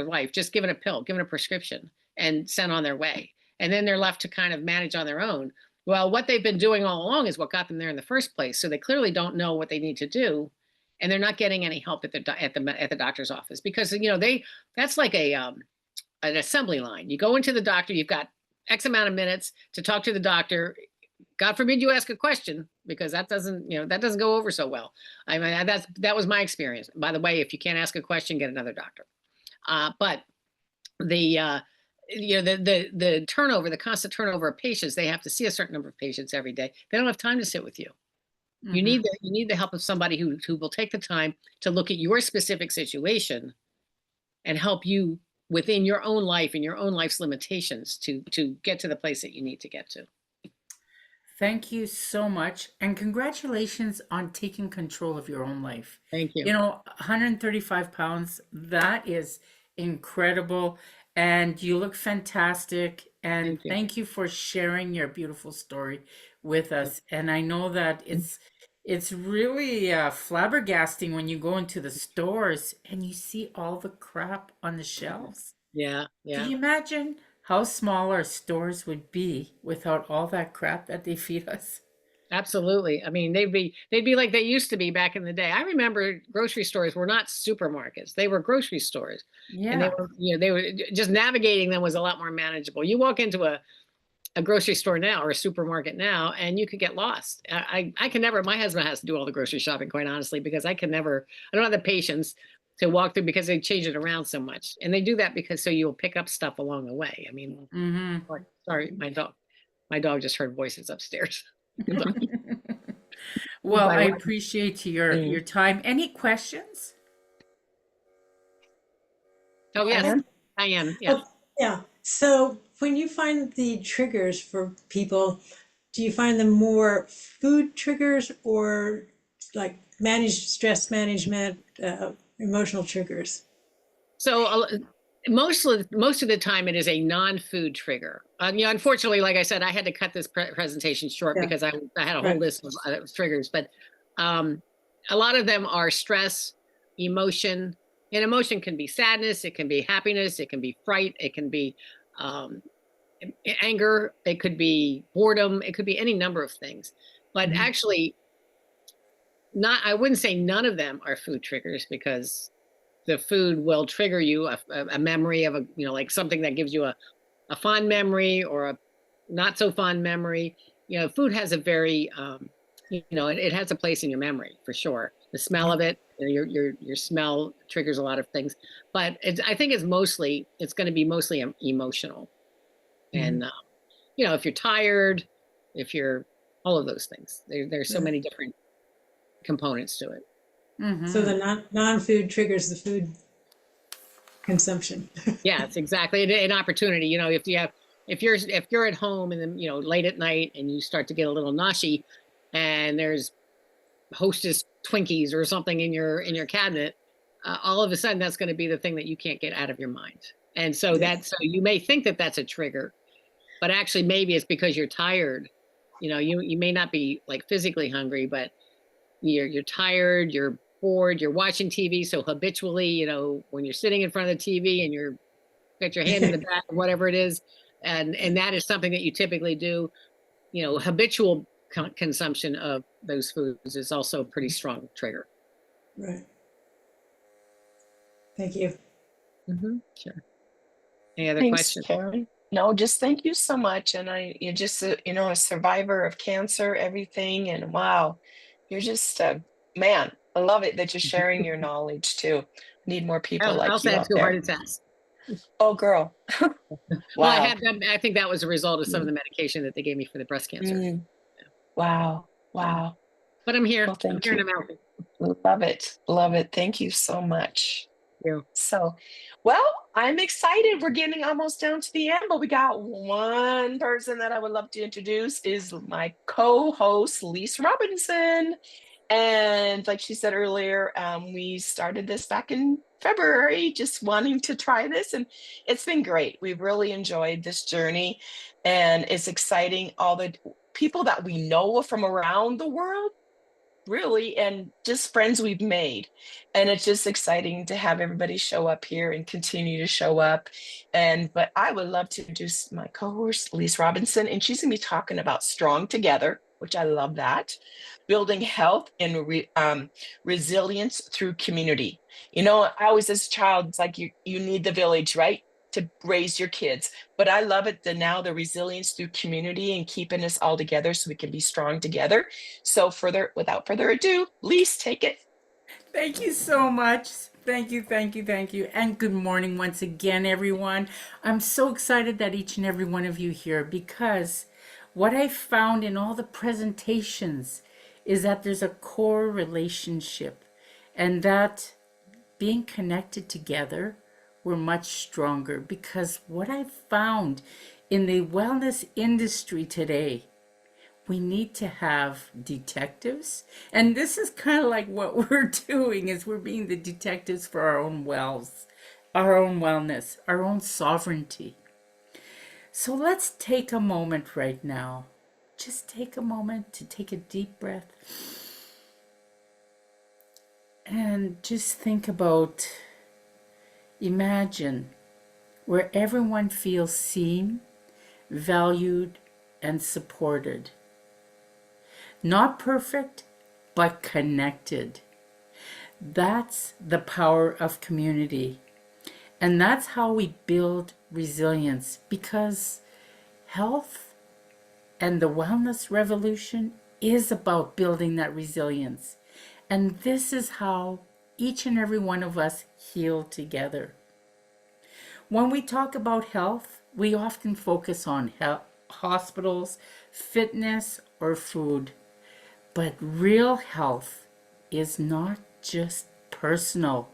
life, just given a pill, given a prescription and sent on their way. And then they're left to kind of manage on their own. Well, what they've been doing all along is what got them there in the first place. So they clearly don't know what they need to do, and they're not getting any help at the doctor's office, because that's like an assembly line. You go into the doctor, you've got X amount of minutes to talk to the doctor. God forbid you ask a question, because that doesn't go over so well. I mean, that was my experience. By the way, if you can't ask a question, get another doctor. But the turnover, the constant turnover of patients, they have to see a certain number of patients every day. They don't have time to sit with you. You need the help of somebody who will take the time to look at your specific situation and help you within your own life and your own life's limitations to get to the place that you need to get to. Thank you so much. And congratulations on taking control of your own life. Thank you. 135 pounds, that is incredible. And you look fantastic. And thank you for sharing your beautiful story with us. And I know that it's really flabbergasting when you go into the stores and you see all the crap on the shelves. Yeah. Can you imagine how small our stores would be without all that crap that they feed us? Absolutely. I mean, they'd be like they used to be back in the day. I remember grocery stores were not supermarkets; they were grocery stores. Yeah. And they were just navigating them was a lot more manageable. You walk into a grocery store now or a supermarket now, and you could get lost. I can never. My husband has to do all the grocery shopping, quite honestly, because I don't have the patience to walk through, because they change it around so much, and they do that because so you'll pick up stuff along the way. I mean, sorry, my dog just heard voices upstairs. Well, I appreciate your time. Any questions? Oh, yes, I am. Yes. Yeah. So when you find the triggers for people, do you find them more food triggers or like stress management, emotional triggers? So most of the time, it is a non-food trigger. Unfortunately, like I said, I had to cut this presentation short Yeah. because I had a whole Right. list of triggers. But a lot of them are stress, emotion, and emotion can be sadness, it can be happiness, it can be fright, it can be um, anger, it could be boredom, it could be any number of things. But Mhm. actually, I wouldn't say none of them are food triggers, because the food will trigger you a memory of like something that gives you a fond memory or a not so fond memory. Food has a very it has a place in your memory for sure. The smell of it, your smell triggers a lot of things. But I think it's going to be mostly emotional. Mhm. And if you're tired, if you're all of those things, there's so Right. many different components to it. So Mm-hmm. the non-food triggers the food consumption. Yes, exactly. An opportunity, if you're at home and then, late at night and you start to get a little noshy and there's Hostess Twinkies or something in your cabinet, all of a sudden that's going to be the thing that you can't get out of your mind. And so Yeah. so you may think that that's a trigger, but actually maybe it's because you're tired. You may not be like physically hungry, but you're tired, you're bored, you're watching TV. So habitually, when you're sitting in front of the TV and you're got your hand in the back, whatever it is, and that is something that you typically do. Habitual consumption of those foods is also a pretty strong trigger. Right. Thank you. Sure. Any other Thanks, questions? Karen. No, just thank you so much. And you're just, a survivor of cancer, everything. And wow, you're just a man. I love it that you're sharing your knowledge too. Need more people I like also you had out two heart there. attacks. Oh, girl. Well, Wow. I think that was a result of some of Mm, the medication that they gave me for the breast cancer. mm, wow. So, Wow. but I'm here. Well, I'm thank here and you. I'm healthy. Love it. Love it. Thank you so much. Thank you. So, well, I'm excited. We're getting almost down to the end, but we got one person that I would love to introduce is my co-host, Lise Robinson. And like she said earlier, we started this back in February, just wanting to try this, and it's been great. We've really enjoyed this journey, and it's exciting. All the people that we know from around the world, really, and just friends we've made, and it's just exciting to have everybody show up here and continue to show up. But I would love to introduce my co-host, Lise Robinson, and she's going to be talking about Strong Together, which I love that, building health and resilience through community. I always, as a child, it's like you need the village, right, to raise your kids. But I love it that now the resilience through community and keeping us all together so we can be strong together. So without further ado, Lise, take it. Thank you so much. Thank you, thank you, thank you. And good morning once again, everyone. I'm so excited that each and every one of you here, because what I found in all the presentations is that there's a core relationship, and that being connected together, we're much stronger. Because what I found in the wellness industry today, we need to have detectives, and this is kind of like what we're doing, is we're being the detectives for our own our own wellness, our own sovereignty. So let's take a moment right now, just take a moment to take a deep breath and just think about, imagine where everyone feels seen, valued, and supported. Not perfect, but connected. That's the power of community. And that's how we build resilience, because health and the wellness revolution is about building that resilience. And this is how each and every one of us heal together. When we talk about health, we often focus on hospitals, fitness, or food. But real health is not just personal,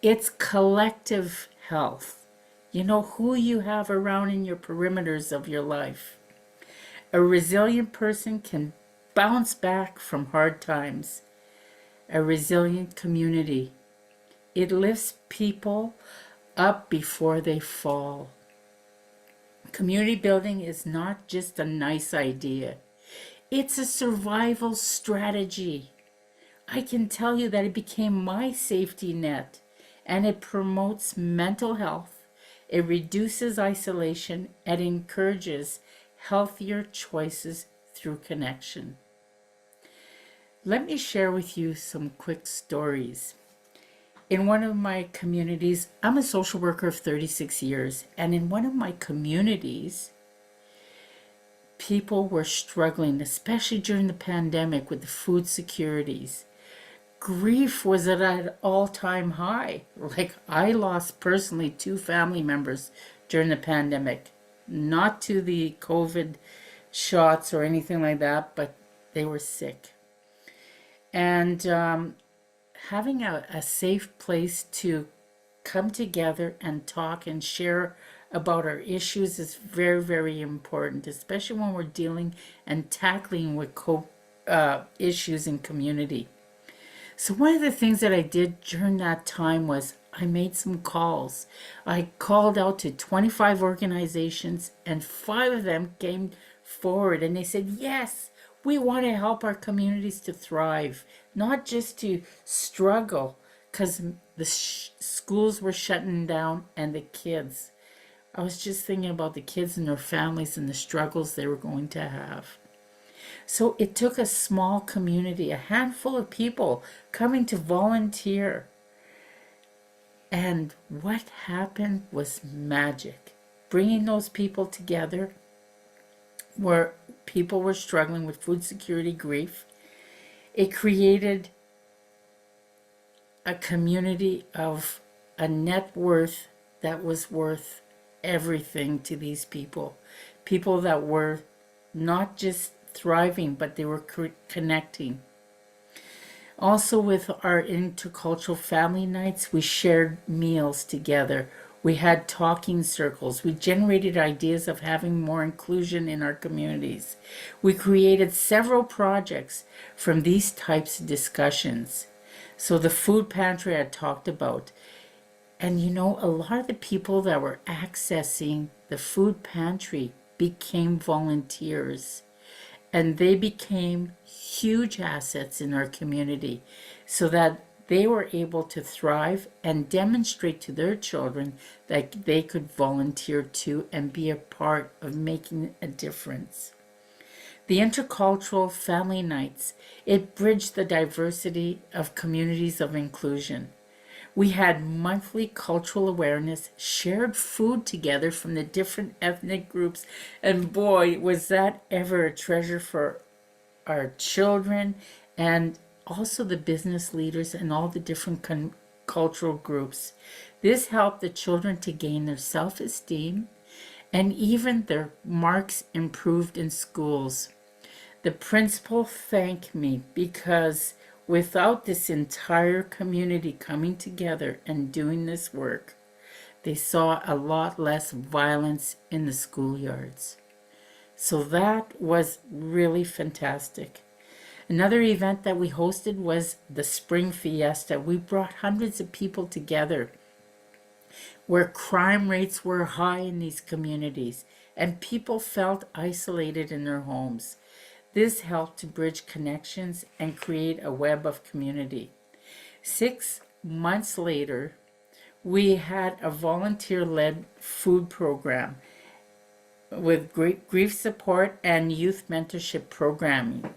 it's collective health. You know who you have around in your perimeters of your life. A resilient person can bounce back from hard times. A resilient community, it lifts people up before they fall. Community building is not just a nice idea. It's a survival strategy. I can tell you that it became my safety net, and it promotes mental health. It reduces isolation and encourages healthier choices through connection. Let me share with you some quick stories. In one of my communities, I'm a social worker of 36 years, and in one of my communities, people were struggling, especially during the pandemic, with the food securities. Grief was at an all-time high. Like, I lost personally 2 family members during the pandemic, not to the COVID shots or anything like that, but they were sick. And having a safe place to come together and talk and share about our issues is very, very important, especially when we're dealing and tackling with issues in community. So one of the things that I did during that time was I made some calls. I called out to 25 organizations, and 5 of them came forward and they said, yes, we want to help our communities to thrive, not just to struggle, because the schools were shutting down and the kids. I was just thinking about the kids and their families and the struggles they were going to have. So it took a small community, a handful of people coming to volunteer. And what happened was magic. Bringing those people together where people were struggling with food security, grief. It created a community of a net worth that was worth everything to these people. People that were not just thriving, but they were connecting. Also, with our intercultural family nights, we shared meals together. We had talking circles. We generated ideas of having more inclusion in our communities. We created several projects from these types of discussions. So the food pantry I talked about. And you know, a lot of the people that were accessing the food pantry became volunteers. And they became huge assets in our community so that they were able to thrive and demonstrate to their children that they could volunteer too and be a part of making a difference. The intercultural family nights, it bridged the diversity of communities of inclusion. We had monthly cultural awareness, shared food together from the different ethnic groups, and boy, was that ever a treasure for our children and also the business leaders and all the different cultural groups. This helped the children to gain their self-esteem, and even their marks improved in schools. The principal thanked me because without this entire community coming together and doing this work, they saw a lot less violence in the schoolyards. So that was really fantastic. Another event that we hosted was the Spring Fiesta. We brought hundreds of people together where crime rates were high in these communities and people felt isolated in their homes. This helped to bridge connections and create a web of community. 6 months later, we had a volunteer-led food program with great grief support and youth mentorship programming.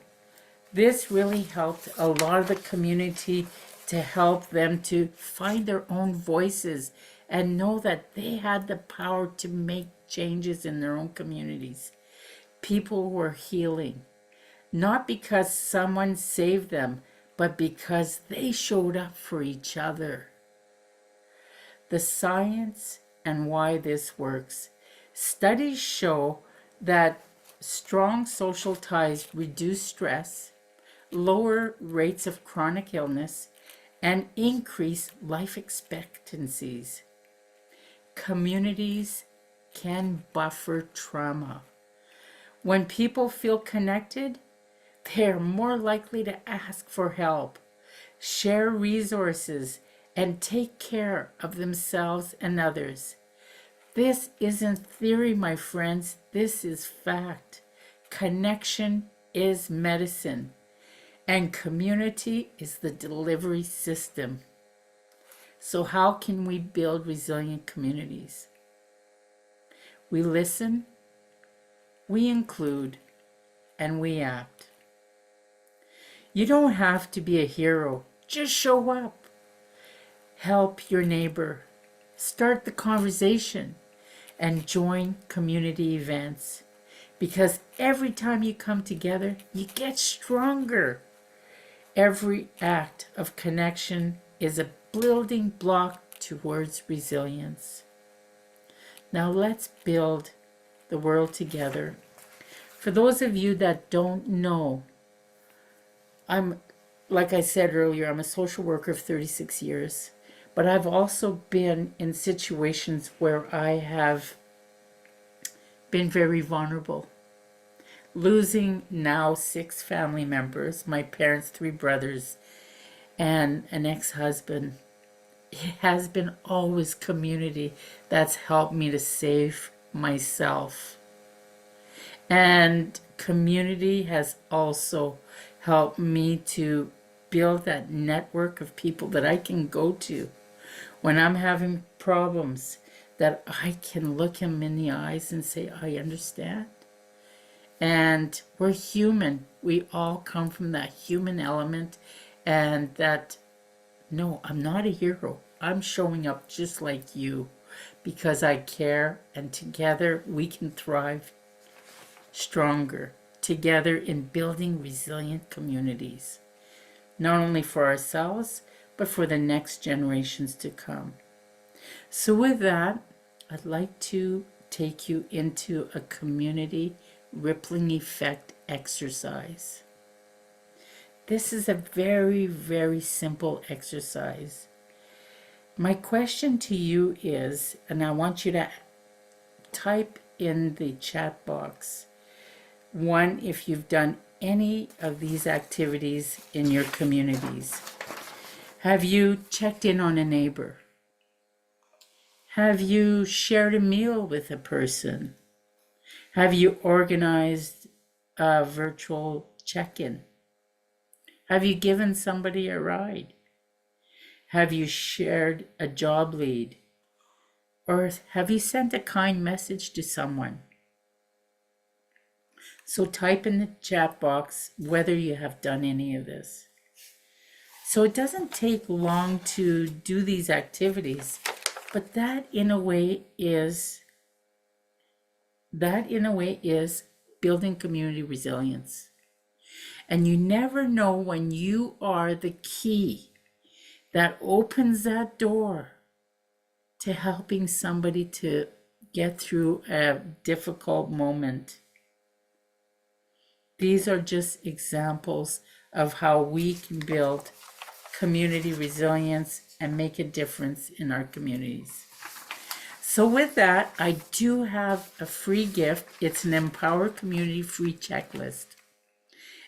This really helped a lot of the community to help them to find their own voices and know that they had the power to make changes in their own communities. People were healing, not because someone saved them, but because they showed up for each other. The science and why this works. Studies show that strong social ties reduce stress, lower rates of chronic illness, and increase life expectancies. Communities can buffer trauma. When people feel connected, they are more likely to ask for help, share resources, and take care of themselves and others. This isn't theory, my friends. This is fact. Connection is medicine, and community is the delivery system. So, how can we build resilient communities? We listen, we include, and we act. You don't have to be a hero, just show up. Help your neighbor, start the conversation, and join community events. Because every time you come together, you get stronger. Every act of connection is a building block towards resilience. Now let's build the world together. For those of you that don't know, like I said earlier, I'm a social worker of 36 years, but I've also been in situations where I have been very vulnerable. Losing now 6 family members, my parents, 3 brothers, and an ex-husband. It has been always community that's helped me to save myself. And community has also helped me to build that network of people that I can go to when I'm having problems, that I can look him in the eyes and say, I understand. And we're human. We all come from that human element, and that, no, I'm not a hero. I'm showing up just like you because I care, and together we can thrive stronger together in building resilient communities, not only for ourselves, but for the next generations to come. So with that, I'd like to take you into a community rippling effect exercise. This is a very, very simple exercise. My question to you is, and I want you to type in the chat box, 1, if you've done any of these activities in your communities. Have you checked in on a neighbor? Have you shared a meal with a person? Have you organized a virtual check-in? Have you given somebody a ride? Have you shared a job lead? Or have you sent a kind message to someone? So type in the chat box whether you have done any of this. So it doesn't take long to do these activities, but that in a way is building community resilience. And you never know when you are the key that opens that door to helping somebody to get through a difficult moment. These are just examples of how we can build community resilience and make a difference in our communities. So with that, I do have a free gift. It's an Empower Community free checklist.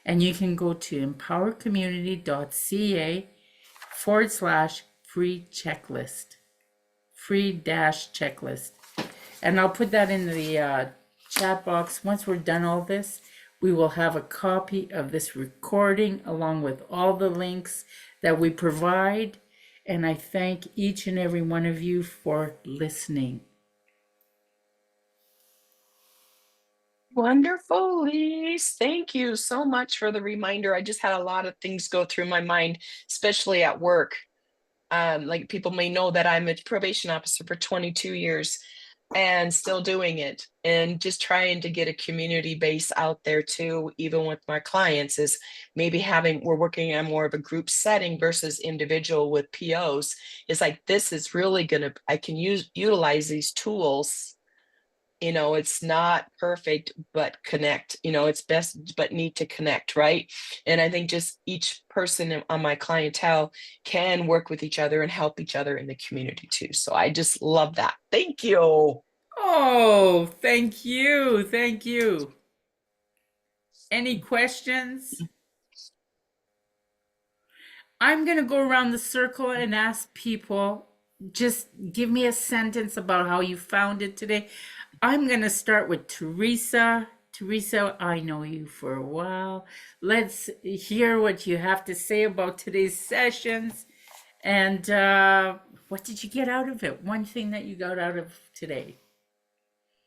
And you can go to empowercommunity.ca/free checklist, free-checklist. And I'll put that in the chat box. Once we're done all this, we will have a copy of this recording along with all the links that we provide. And I thank each and every one of you for listening. Wonderful, Lise. Thank you so much for the reminder. I just had a lot of things go through my mind, especially at work. Like people may know that I'm a probation officer for 22 years and still doing it, and just trying to get a community base out there too, even with my clients, is maybe we're working on more of a group setting versus individual with POs. It's like, this is really I can utilize these tools it's not perfect, but connect, it's best, but need to connect, right? And I think just each person on my clientele can work with each other and help each other in the community too. So I just love that. Thank you. Oh, thank you. Thank you. Any questions? I'm going to go around the circle and ask people, just give me a sentence about how you found it today. I'm going to start with Teresa. Teresa, I know you for a while. Let's hear what you have to say about today's sessions. And what did you get out of it? One thing that you got out of today.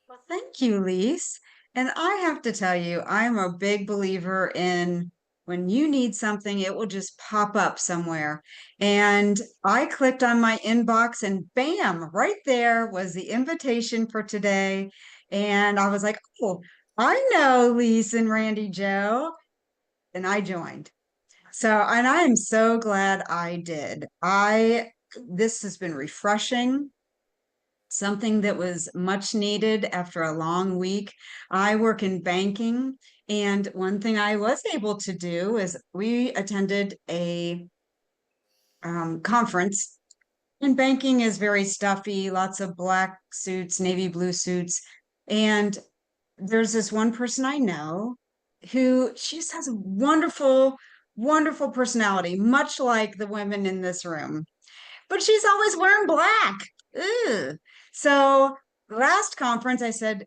Well, thank you, Lise. And I have to tell you, I'm a big believer in when you need something, it will just pop up somewhere. And I clicked on my inbox and bam, right there was the invitation for today. And I was like, oh, I know Lise and Randy Joe. And I joined. So, and I am so glad I did. This has been refreshing, something that was much needed after a long week. I work in banking, and one thing I was able to do is we attended a conference. And banking is very stuffy, lots of black suits, navy blue suits. And there's this one person I know who she just has a wonderful, wonderful personality, much like the women in this room, but she's always wearing black. Ugh. So last conference, I said,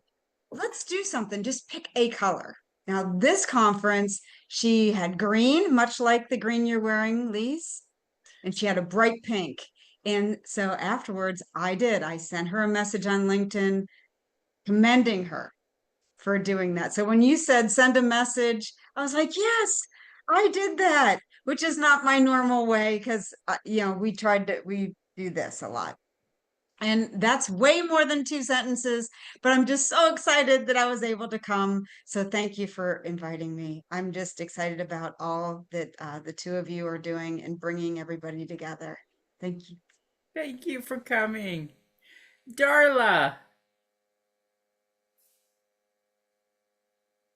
let's do something, just pick a color. Now, this conference, she had green, much like the green you're wearing, Lise, and she had a bright pink. And so afterwards, I sent her a message on LinkedIn commending her for doing that. So when you said send a message, I was like, yes, I did that, which is not my normal way because, we do this a lot. And that's way more than 2 sentences, but I'm just so excited that I was able to come. So thank you for inviting me. I'm just excited about all that the two of you are doing and bringing everybody together. Thank you. Thank you for coming. Darla.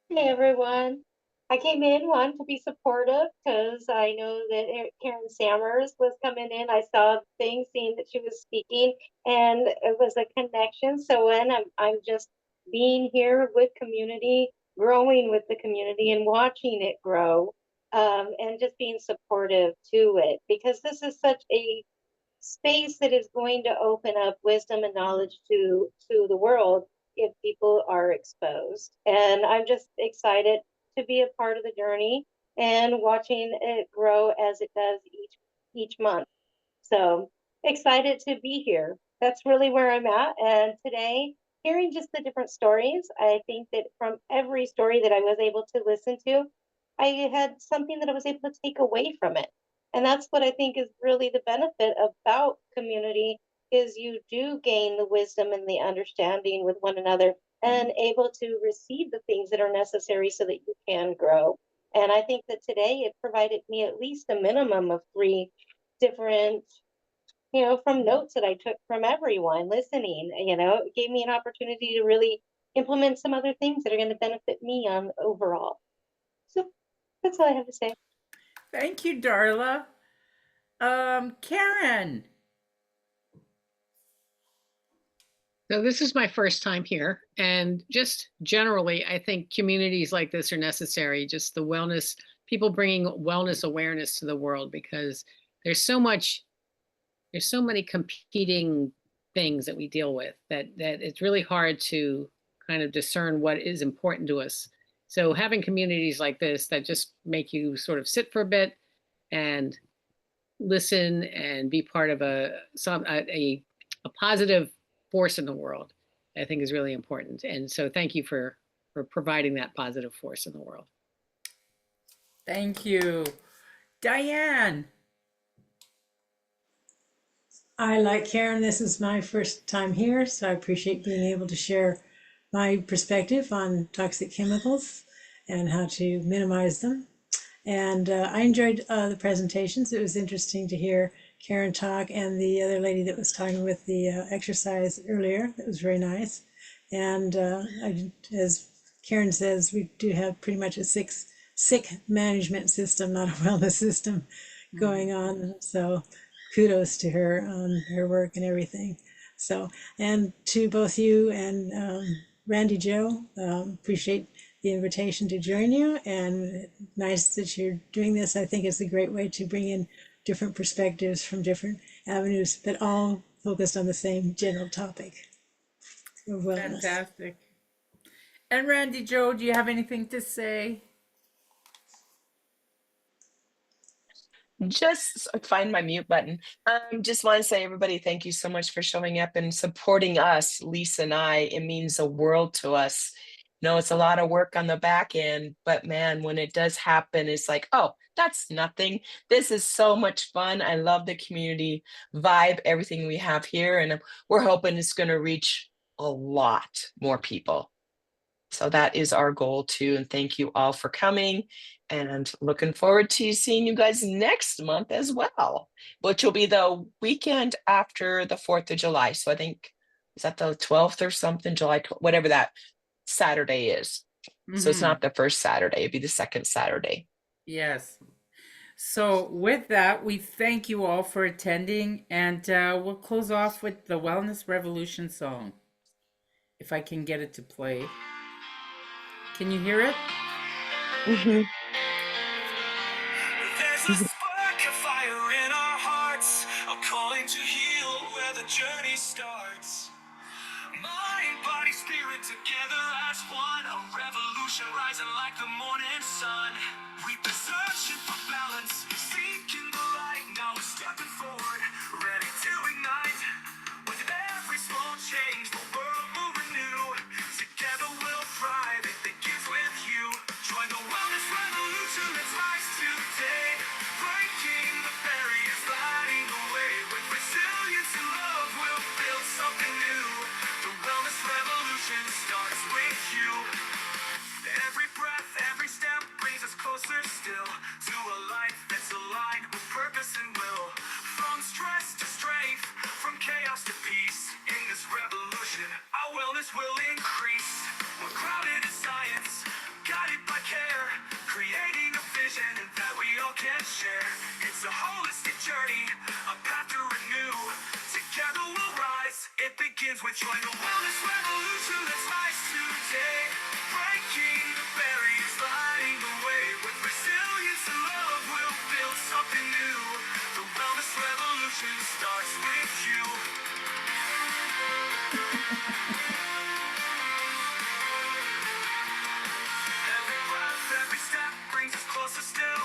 Hey everyone. I came in one to be supportive because I know that Karen Sammers was coming in. I saw things, seeing that she was speaking, and it was a connection. So when I'm just being here with community, growing with the community, and watching it grow, and just being supportive to it because this is such a space that is going to open up wisdom and knowledge to the world if people are exposed. And I'm just excited to be a part of the journey and watching it grow as it does each month. So excited to be here. That's really where I'm at. And today, hearing just the different stories, I think that from every story that I was able to listen to, I had something that I was able to take away from it. And that's what I think is really the benefit about community is you do gain the wisdom and the understanding with one another and able to receive the things that are necessary so that you can grow. And I think that today it provided me at least a minimum of 3 different, from notes that I took from everyone listening, it gave me an opportunity to really implement some other things that are going to benefit me on overall. So that's all I have to say. Thank you, Darla. Karen. So this is my first time here, and just generally, I think communities like this are necessary. Just the wellness, people bringing wellness awareness to the world, because there's so many competing things that we deal with that it's really hard to kind of discern what is important to us. So having communities like this that just make you sort of sit for a bit and listen and be part of a positive force in the world, I think is really important. And so thank you for providing that positive force in the world. Thank you. Diane. I, like Karen, this is my first time here, so I appreciate being able to share my perspective on toxic chemicals and how to minimize them. And I enjoyed the presentations. It was interesting to hear Karen talk and the other lady that was talking with the exercise earlier. That was very nice. And as Karen says, we do have pretty much a sick management system, not a wellness system going on. So kudos to her on her work and everything. So, and to both you and Randy Joe, appreciate the invitation to join you, and nice that you're doing this. I think it's a great way to bring in different perspectives from different avenues, but all focused on the same general topic of wellness. Fantastic. And Randy Joe, do you have anything to say? Just find my mute button. Just want to say, everybody, thank you so much for showing up and supporting us, Lisa and I. It means the world to us. No, it's a lot of work on the back end, but man, when it does happen, it's like, oh, that's nothing. This is so much fun. I love the community vibe, everything we have here, and we're hoping it's going to reach a lot more people. So that is our goal too. And thank you all for coming, and looking forward to seeing you guys next month as well, which will be the weekend after the 4th of July. So I think, is that the 12th or something, July, whatever that Saturday is. So it's not the first Saturday, it'd be the second Saturday. Yes. So with that, we thank you all for attending, and we'll close off with the Wellness Revolution song. If I can get it to play. Can you hear it? Mm-hmm. There's a spark of fire in our hearts, a calling to heal where the journey starts. Mind, body, spirit together as one, a revolution rising like the morning sun. We've been searching for balance, seeking the light. Now we're stepping forward, ready to ignite. With every small change, the world moving new. Together we'll thrive, it begins with you. Join the wellness revolution, let's rise today. Breaking the barriers, lighting the way. With resilience and love, we'll build something new. The wellness revolution starts with you. Every breath, every step brings us closer still to a life that's aligned with purpose and will. From stress to strength, from chaos to peace. In this revolution, our wellness will increase. We're grounded in science, guided by care, creating a vision that we all can share. It's a holistic journey, a path to renew. Together we'll rise, it begins with joy. The wellness revolution, let's rise today. Breaking the barriers, lighting the way. With resilience and love, we'll build something new. The wellness revolution starts with you. Every breath, every step brings us closer still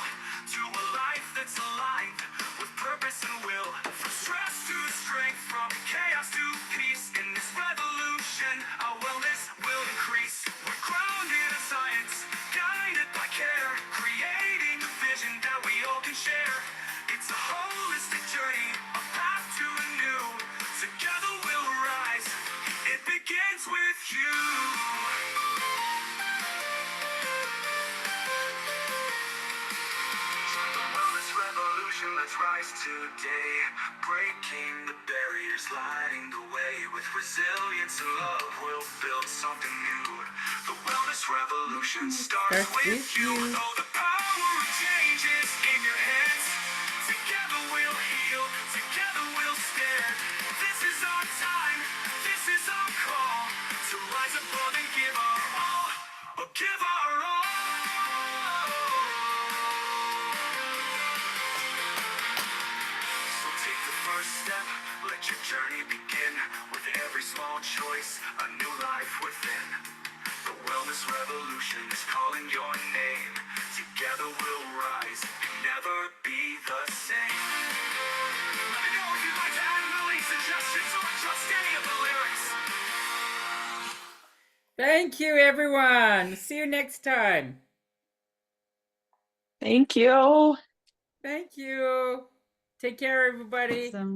to a life that's aligned with purpose and will. From stress to strength, from chaos to peace. In this revolution, our wellness will increase. We're grounded in science, guided by care, creating a vision that we all can share. It's a holistic journey, a path to a new. Together we'll rise, it begins with you. The wellness revolution, let's rise today. Breaking the barriers, lighting the way. With resilience and love, we'll build something new. The wellness revolution starts with you. Oh, the power of change is in your hands. Together we'll heal, together we'll stand. This is our time, this is our call. To rise above and give our all, but give our all. So take the first step, let your journey begin. With every small choice, a new life within. The wellness revolution is calling your name. Together we'll rise and never be the same. Let me know if you'd like to add any suggestions or just any of the lyrics. Thank you, everyone. See you next time. Thank you. Thank you. Take care, everybody. Awesome.